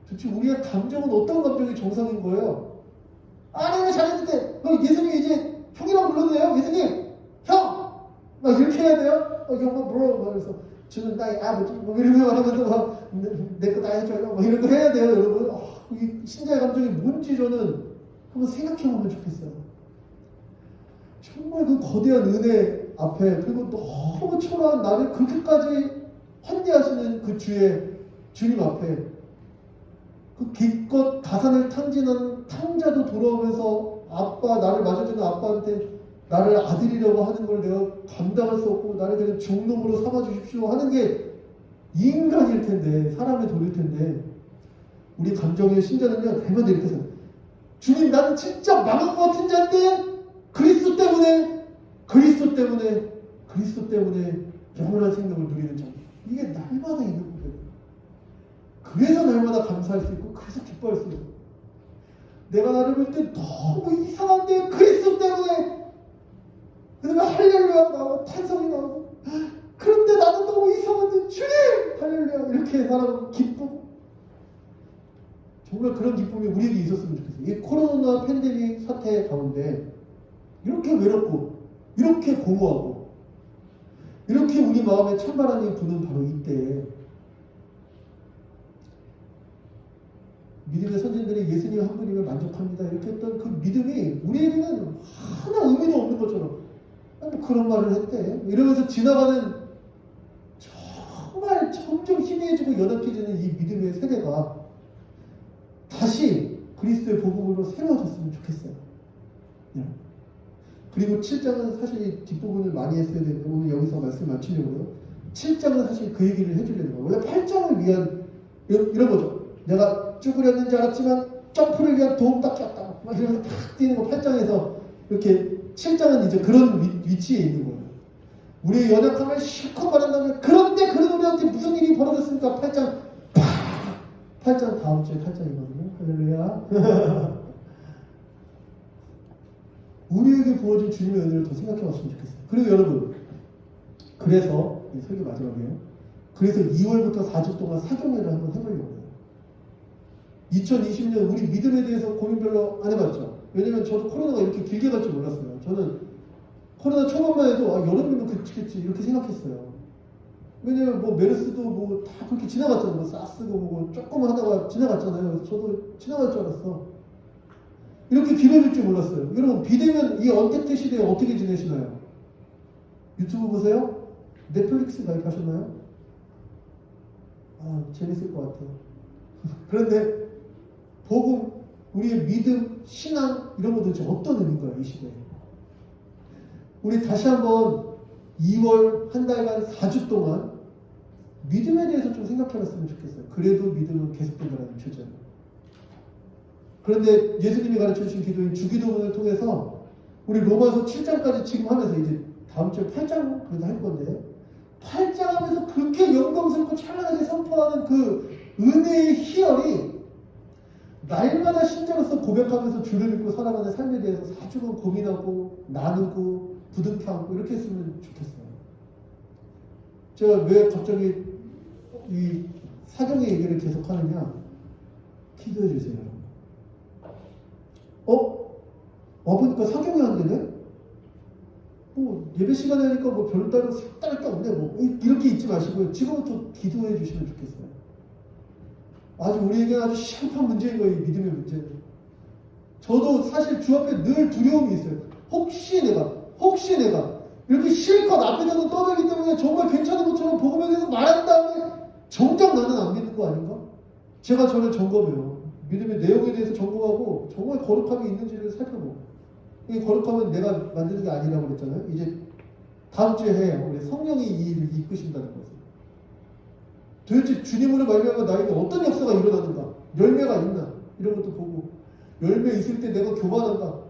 도대체 우리의 감정은 어떤 감정이 정상인 거예요? 내가 잘했는데 예수님이 이제 형이라고 불러도 돼요? 예수님 형! 막 이렇게 해야 돼요? 형아 뭐라고 그래서 주는 나의 아버지 뭐 이런 거 하면서 내 거 다 해줘요 뭐 이런 거 해야 돼요 여러분. 이 신자의 감정이 뭔지 저는 한번 생각해 보면 좋겠어요. 정말 그 거대한 은혜 앞에 그리고 너무 초라한 나를 그렇게까지 환대하시는 그 주님 앞에 그 기껏 가산을 탕진한 탕자도 돌아오면서 아빠 나를 맞아주는 아빠한테 나를 아들이라고 하는 걸 내가 감당할 수 없고 나를 그냥 종놈으로 삼아 주십시오 하는 게 인간일 텐데 사람의 도리일 텐데 우리 감정의 신자는요 대부분 이렇게 해서 주님 나는 진짜 망한 것 같은 자인데 그리스도 때문에 영원한 생명을 누리는 자 이게 날마다 있는 거예요. 그래서 날마다 감사할 수 있고 그래서 기뻐할 수 있고 내가 나를 볼 때 너무 이상한데 그리스도 때문에 그러면 할렐루야 나오고 탄성이 나오고 그런데 나는 너무 이상한데 주님 할렐루야 이렇게 사람은 기쁘고 정말 그런 기쁨이 우리에게 있었으면 좋겠어요. 이 코로나 팬데믹 사태 가운데 이렇게 외롭고 이렇게 공허하고 이렇게 우리 마음에 찬바람이 부는 바로 이때에 믿음의 선진들이 예수님 한 분이면 만족합니다 이렇게 했던 그 믿음이 우리에게는 하나 의미도 없는 것처럼 뭐 그런 말을 했대 이러면서 지나가는 정말 점점 희미해지고 연약해지는 이 믿음의 세대가 다시 그리스도의 복음으로 새로워졌으면 좋겠어요. 그리고 7장은 사실 뒷부분을 많이 했어야 되는데 오늘 여기서 말씀 마치려고요. 7장은 사실 그 얘기를 해주려는 거예요. 원래 8장을 위한 이런 거죠. 내가 쭈그렸는 줄 알았지만 점프를 위한 도움밖에 없다. 막 이러면서 탁 뛰는 거 8장에서 이렇게 7장은 이제 그런 위치에 있는 거예요. 우리의 연약함을 실컷 말한다면 그런데 그런 우리한테 무슨 일이 벌어졌습니까? 8장 8장 다음 주에 8장이거든요. 할렐루야. 우리에게 부어진 주님의 은혜를 더 생각해 봤으면 좋겠어요. 그리고 여러분, 그래서 이 설교 마지막이에요. 그래서 2월부터 4주 동안 사경회를 한번 해보려고 해요. 2020년 우리 믿음에 대해서 고민 별로 안 해봤죠. 왜냐면 저도 코로나가 이렇게 길게 갈 줄 몰랐어요. 저는 코로나 초반만 해도 여름이면 그치겠지 이렇게 생각했어요. 왜냐면 뭐 메르스도 뭐 다 그렇게 지나갔잖아요. 뭐 사스도 뭐 조금 하다가 지나갔잖아요. 그래서 저도 지나갈 줄 알았어. 이렇게 길어질 줄 몰랐어요. 여러분 비대면 이 언택트 시대에 어떻게 지내시나요? 유튜브 보세요? 넷플릭스 가입하셨나요? 재밌을 것 같아요. 그런데 복음, 우리의 믿음, 신앙 이런 거 도대체 어떤 의미인가요? 이 시대에. 우리 다시 한번 2월 한 달간 4주 동안 믿음에 대해서 좀 생각해봤으면 좋겠어요. 그래도 믿음은 계속된다는 주제로. 그런데 예수님이 가르쳐주신 기도인 주기도문을 통해서 우리 로마서 7장까지 지금 하면서 이제 다음 주에 8장 그래도 할 건데 8장 하면서 그렇게 영광스럽고 찬란하게 선포하는 그 은혜의 희열이 날마다 신자로서 고백하면서 주를 믿고 살아가는 삶에 대해서 4주간 고민하고 나누고 부둥켜 안고 이렇게 했으면 좋겠어요. 제가 왜 갑자기 이 사경의 얘기를 계속 하느냐? 기도해 주세요. 보니까 사경이 안 되네? 예배 시간에 하니까 뭐 별다른 색다를 게 없네. 뭐 이렇게 잊지 마시고요. 지금부터 기도해 주시면 좋겠어요. 아주 우리에게는 아주 심각한 문제인 거예요. 이 믿음의 문제는. 저도 사실 주 앞에 늘 두려움이 있어요. 혹시 내가 이렇게 실컷 앞에서도 떠들기 때문에 정말 괜찮은 것처럼 복음에 대해서 말한 다음에 정작 나는 안 믿는 거 아닌가? 제가 저를 점검해요. 믿음의 내용에 대해서 점검하고 정말 거룩함이 있는지를 살펴보고 이 거룩함은 내가 만드는 게 아니라고 그랬잖아요. 이제 다음 주에 해요. 우리 성령이 이 일을 이끄신다는 거죠. 도대체 주님으로 말미암아 나에게 어떤 역사가 일어나는가? 열매가 있나? 이런 것도 보고 열매 있을 때 내가 교만한가?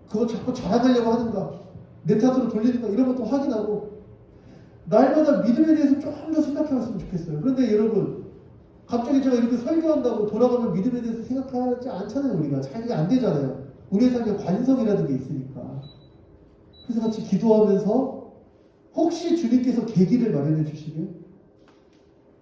그거 자꾸 자랑하려고 하는가? 내 탓으로 돌리는가? 이런 것도 확인하고 날마다 믿음에 대해서 조금 더 생각해봤으면 좋겠어요. 그런데 여러분 갑자기 제가 이렇게 설교한다고 돌아가면 믿음에 대해서 생각하지 않잖아요. 우리가 자기가 안 되잖아요. 우리의 삶에 관성이라는 게 있으니까. 그래서 같이 기도하면서 혹시 주님께서 계기를 마련해 주시게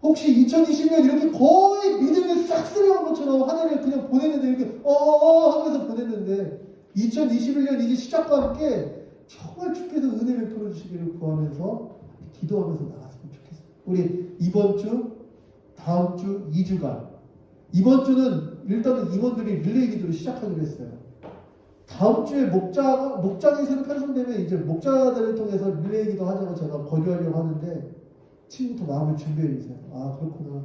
혹시 2020년 이렇게 거의 믿음에 싹쓸이한 것처럼 한 해를 그냥 보냈는데 이렇게 하면서 보냈는데 2021년 이제 시작과 함께 정말 주께서 은혜 베풀어 주시기를 구하면서 기도하면서 나갔으면 좋겠어요. 우리 이번 주, 다음 주, 2주간 이번 주는 일단은 임원들이 릴레이 기도를 시작하기로 했어요. 다음 주에 목장이 새로 편성되면 이제 목자들을 통해서 릴레이 기도 하자고 제가 권유하려고 하는데 지금부터 마음을 준비해 주세요. 아, 그렇구나.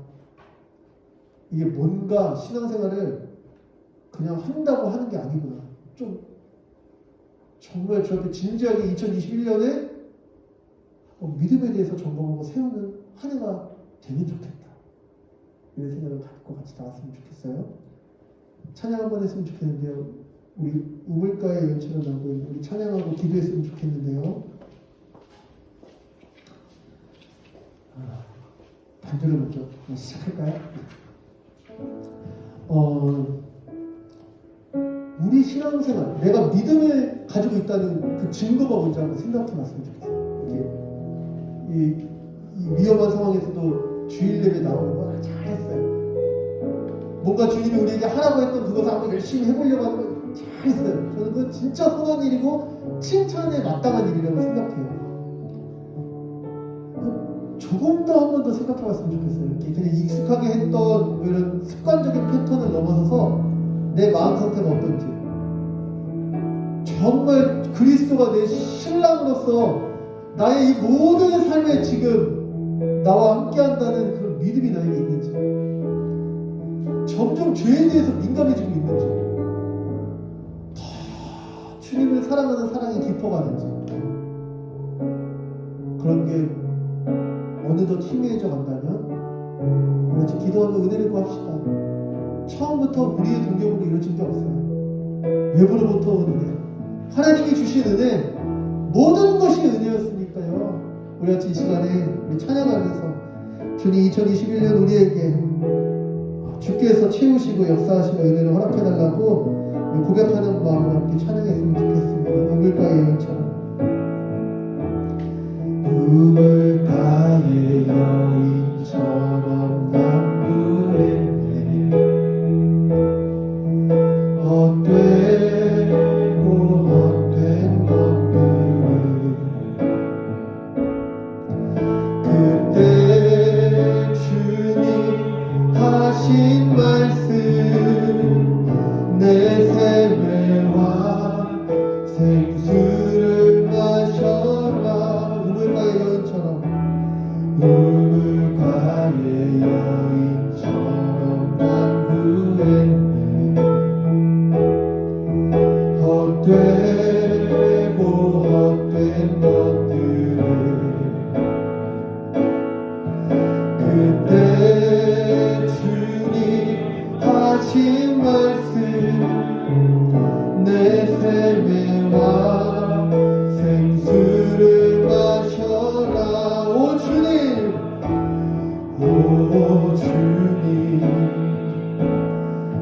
이게 뭔가 신앙생활을 그냥 한다고 하는 게 아니구나. 좀 정말 저렇게 진지하게 2021년에 믿음에 대해서 점검하고 세우는 한 해가 되면 좋겠다. 이런 생각을 갖고 같이 나왔으면 좋겠어요. 찬양 한번 했으면 좋겠는데요. 우리 우물가의 여인처럼 나오고 있는 우리 찬양하고 기도했으면 좋겠는데요. 반주를 먼저 시작할까요? 우리 신앙생활, 내가 믿음을 가지고 있다는 그 증거가 뭔지 한번 생각해 봤으면 좋겠어요. 이렇게 이 위험한 상황에서도 주일 예배 나오는 거 잘했어요. 뭔가 주님이 우리에게 하라고 했던 그것을 한번 열심히 해보려고 하는 거 잘했어요. 저는 그건 진짜 선한 일이고 칭찬에 마땅한 일이라고 생각해요. 조금 더 한 번 더 생각해 봤으면 좋겠어요. 이렇게 그냥 익숙하게 했던 이런 습관적인 패턴을 넘어서서 내 마음 상태가 어떤지, 정말 그리스도가 내 신랑으로서 나의 이 모든 삶에 지금 나와 함께 한다는 그런 믿음이 나에게 있는지, 점점 죄에 대해서 민감해지고 있는지, 더 주님을 사랑하는 사랑이 깊어가는지, 그런 게 어느덧 희미해져 간다면 같이 기도하고 은혜를 구합시다. 처음부터 우리의 동력으로 이루어진 게 없어요. 외부로부터 온 은혜, 하나님이 주신 은혜, 모든 것이 은혜였으니까요. 우리 같이 이 시간에 우리 찬양하면서 주님 2021년 우리에게 주께서 채우시고 역사하시는 은혜를 허락해달라고 고백하는 마음으로 함께 찬양했으면 좋겠습니다. 우물가의 여인처럼. 우물가의 여인처럼 난 구했네. 헛되고 헛된 것들을 그때 주님 하신 말씀 내 세매와 생수를 마셔라. 우물가의 여인처럼, 우물가의 여인처럼 난 구했네. 헛되고 헛된 것들을 그때 주님 하신 말씀 내 세매와 생수를 마셔라. 오 주님, 오 주님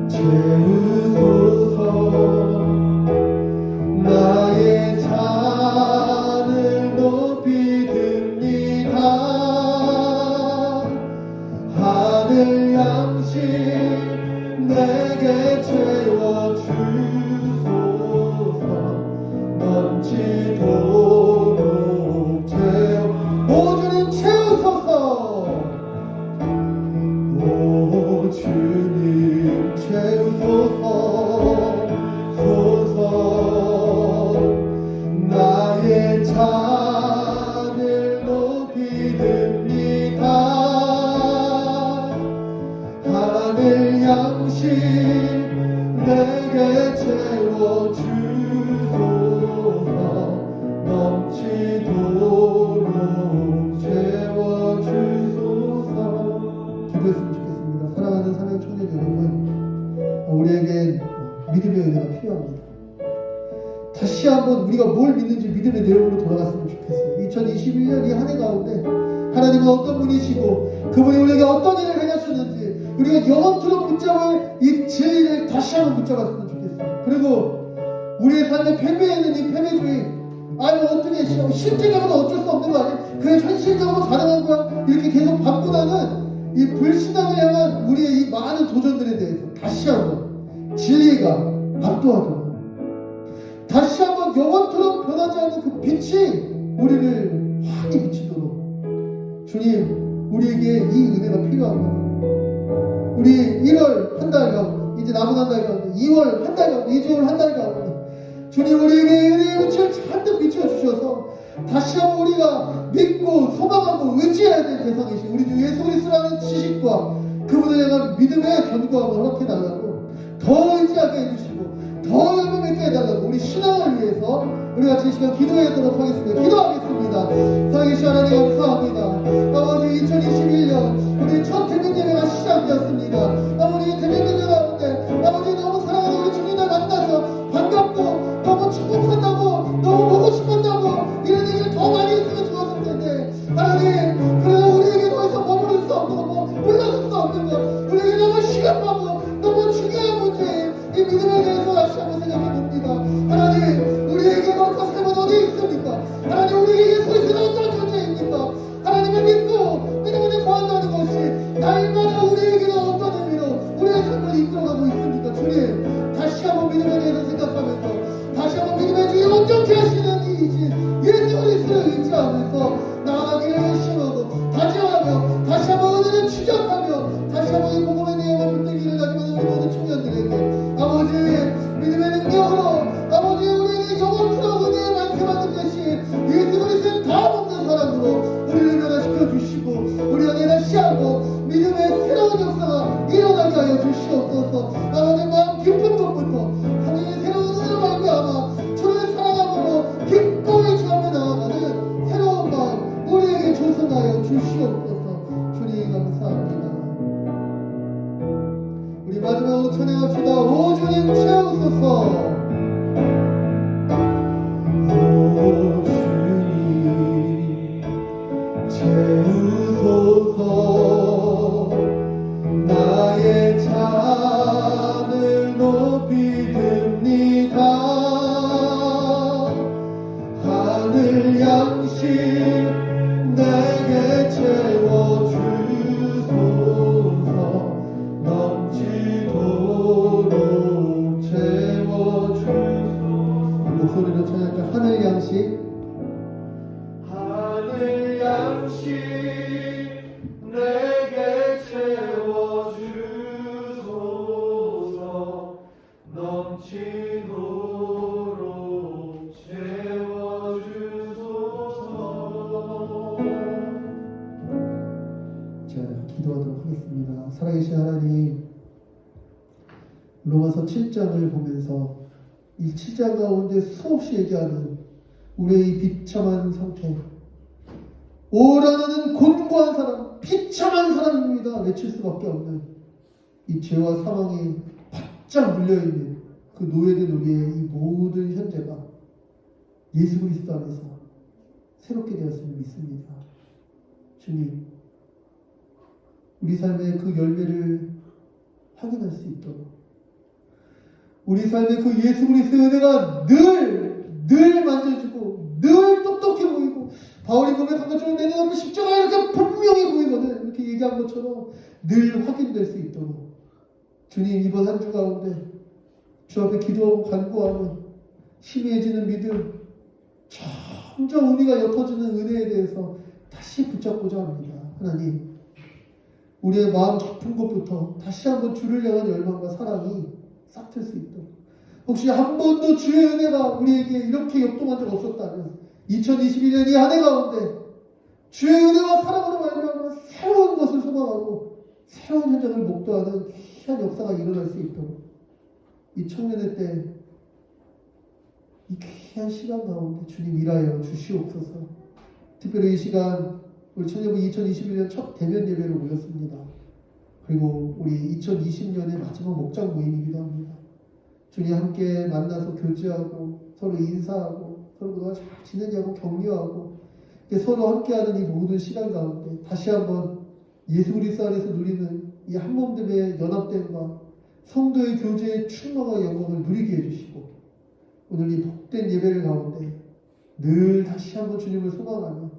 채우소서. 나의 잔을 높이 듭니다. 하늘 양식 내게 채워주소서. 넘치도록 오 주님 채우소서. 오 주님 채우소서. 나의 잔을 높이 듭니다. 하늘 양식 내게 채워주소서. 넘치도록 채워주소서. 기도했으면 좋겠습니다. 사랑하는 사랑 청년 여러분, 우리에게 믿음의 은혜가 필요합니다. 다시 한번 우리가 뭘 믿는지 믿음의 내용으로 돌아갔으면 좋겠어요. 2021년 이 한 해 가운데 하나님은 어떤 분이시고 그분이 우리에게 어떤 일을 행하셨는지 우리가 영원토록 붙잡을 이 진리를 다시 한번 붙잡았으면 좋겠어요. 그리고 우리의 삶에 패배했는 이 패배주의, 아니 어떻게 실제적으로 어쩔 수 없는 거 아니야? 그게 현실적으로 가능한 거야? 이렇게 계속 바꾸나는 이 불신앙을 향한 우리의 이 많은 도전들에 대해서 다시 한번 진리가 압도하도록, 다시 한번 영원토록 변하지 않는 그 빛이 우리를 환히 비치도록 주님 우리에게 이 은혜가 필요합니다. 우리 1월 한 달간 이 이제 남은 한 달 가운데 2월 한 달 가운데 2개월 한 달 가운데 주님 우리에게 은혜의 빛을 잔뜩 비춰주셔서 다시 한번 우리가 믿고 소망하고 의지해야 될 대상이신 우리 주 예수 그리스도라는 지식과 그분을 향한 믿음의 견고함을 허락해 달라고 더 의지하게 해주시고 더 열매 맺게 해달라고 우리 신앙을 위해서 우리 같이 이 시간 기도하도록 하겠습니다. 기도하겠습니다. 살아계신 하나님 감사합니다. 아버지 2021년 우리 첫 대면 예배가 시작되었습니다. 아버지 대면 예배 가운데 아버지 너무 사랑하는 우리 주님을 만나서 반갑고 너무 축복한다고 너무 보고 싶었다고 이런 얘기를 더 많이 했으면 좋았을 텐데 하나님 그러나 우리에게 더 이상 머무를 수 없는 거 물러설 수 없는 거 우리에게 너무 시급하고 너무 중요한 문제 이 믿음에 대해서 다시 한번 생각해 봅니다. 하나님 우리에게 더 가슴은 어디 있습니까? 하나님 우리에게 예수 그리스도는 어떤 존재입니까? 하나님을 믿고 믿음을 구한다는 것이 날마다 우리에게는 어떤 의미로 우리의 삶을 이끌어가고 있습니까? 주님 다시 한번 믿음에 대해서 생각하면서 다시 한번 믿음의 주에 온전케 하시는 이이신 예수 그리스도를 의지하면서 나아가기를 열심하고 다짐하며 다시 한번 은혜를 추적하며 다시 한번 이 복음의 내용을 붙들기를 다짐하는 우리 모든 청년들에게 아버지 믿음의 능력으로 아버지 우리에게 영원토록 은혜의 만큼하는 대신 예수 그리스도의 다음 없는 사랑으로 우리를 변화시켜 주시고 우리 안에 다시 한번 믿음의 새로운 역사가 일어나게 하여 주시옵소서. 아버지 마음 깊은 곳부터 하나님의 새로운 은혜로 말미암아 주를 사랑함으로 기꺼이 주 앞에 나아가는 새로운 마음 우리에게 조성하여 주시옵소서. 주님 감사합니다. 우리 마지막으로 찬양합시다. 오 주님 채우소서. 오 주님 채우소서. 나의 잔을 높이 듭니다. 하늘 양식 내게 채워주소서. 넘치도록 채워주소서. 목소리로 찬양할까? 하늘 양식 하늘 양식 내게 채워주소서. 넘치도록 채워주소서. 제가 기도하도록 하겠습니다. 살아계신 하나님 로마서 7장을 보면서 이 7장 가운데 수없이 얘기하는 우리의 이 비참한 상태 오라는 곤고한 사람 비참한 사람입니다 외칠 수밖에 없는 이 죄와 사망에 바짝 물려있는 그 노예된 우리의 이 모든 현재가 예수 그리스도 안에서 새롭게 되었음을 믿습니다. 주님 우리 삶의 그 열매를 확인할 수 있도록 우리 삶의 그 예수 그리스도의 은혜가 늘 만져지고 늘 똑똑해 보이고 바울이 고백한 것처럼 내 눈앞에 십자가 이렇게 분명히 보이거든 이렇게 얘기한 것처럼 늘 확인될 수 있도록 주님 이번 한 주 가운데 주 앞에 기도하고 간구하는 희미해지는 믿음 점점 우리가 옅어지는 은혜에 대해서 다시 붙잡고자 합니다. 하나님 우리의 마음 깊은 곳부터 다시 한번 주를 향한 열망과 사랑이 싹틀 수 있도록 혹시 한 번도 주의 은혜가 우리에게 이렇게 역동한 적 없었다면 2021년 이 한 해 가운데 주의 은혜와 사랑으로 말미암아 새로운 것을 소망하고 새로운 현장을 목도하는 귀한 역사가 일어날 수 있도록 이 청년의 때 이 귀한 시간 가운데 주님 일하여 주시옵소서. 특별히 이 시간 우리 청년부 2021년 첫 대면 예배로 모였습니다. 그리고 우리 2020년의 마지막 목장 모임이기도 합니다. 주님 함께 만나서 교제하고 서로 인사하고 서로 누가 잘 지내냐고 격려하고 서로 함께하는 이 모든 시간 가운데 다시 한번 예수 그리스도 안에서 누리는 이 한 몸됨의 연합됨과 성도의 교제의 충만과 영광을 누리게 해주시고 오늘 이 복된 예배를 가운데 늘 다시 한번 주님을 소망하며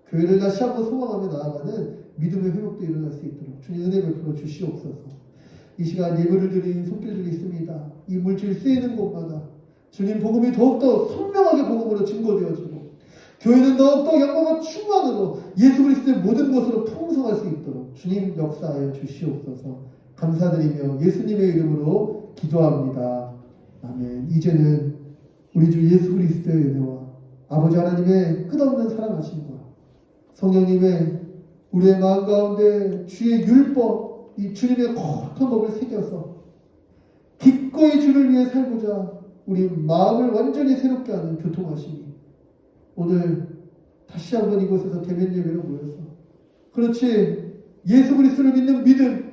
교회를 다시 한번 소망하며 나아가는 믿음의 회복도 일어날 수 있도록 주님 은혜 베풀어 주시옵소서. 이 시간 예배를 드리는 손길들이 있습니다. 이 물질 쓰이는 곳마다 주님 복음이 더욱더 선명하게 복음으로 증거되어지고 교회는 더욱더 영광과 충만으로 예수 그리스도의 모든 것으로 풍성할 수 있도록 주님 역사하여 주시옵소서. 감사드리며 예수님의 이름으로 기도합니다. 아멘. 이제는 우리 주 예수 그리스도의 은혜와 아버지 하나님의 끝없는 사랑하심과 성령님의 우리의 마음 가운데 주의 율법, 이 주님의 거룩한 법을 새겨서 기꺼이 주를 위해 살고자 우리 마음을 완전히 새롭게 하는 교통하심이 오늘 다시 한번 이곳에서 대면 예배로 모여서 그렇지 예수 그리스도를 믿는 믿음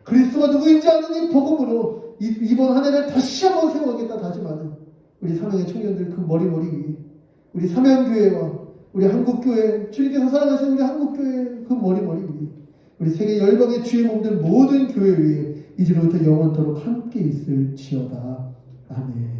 그리스도가 누구인지 아는 이 복음으로 이번 한 해를 다시 한번 세워가겠다 다짐하는 우리 사명의 청년들 그 머리 위에 우리 사명교회와 우리 한국교회 주님께서 사랑하시는 우리 한국교회 그 머리 위에 우리 세계 열방의 주의 몸된 모든 교회 위에 이제로부터 영원토록 함께 있을지어다. 아멘.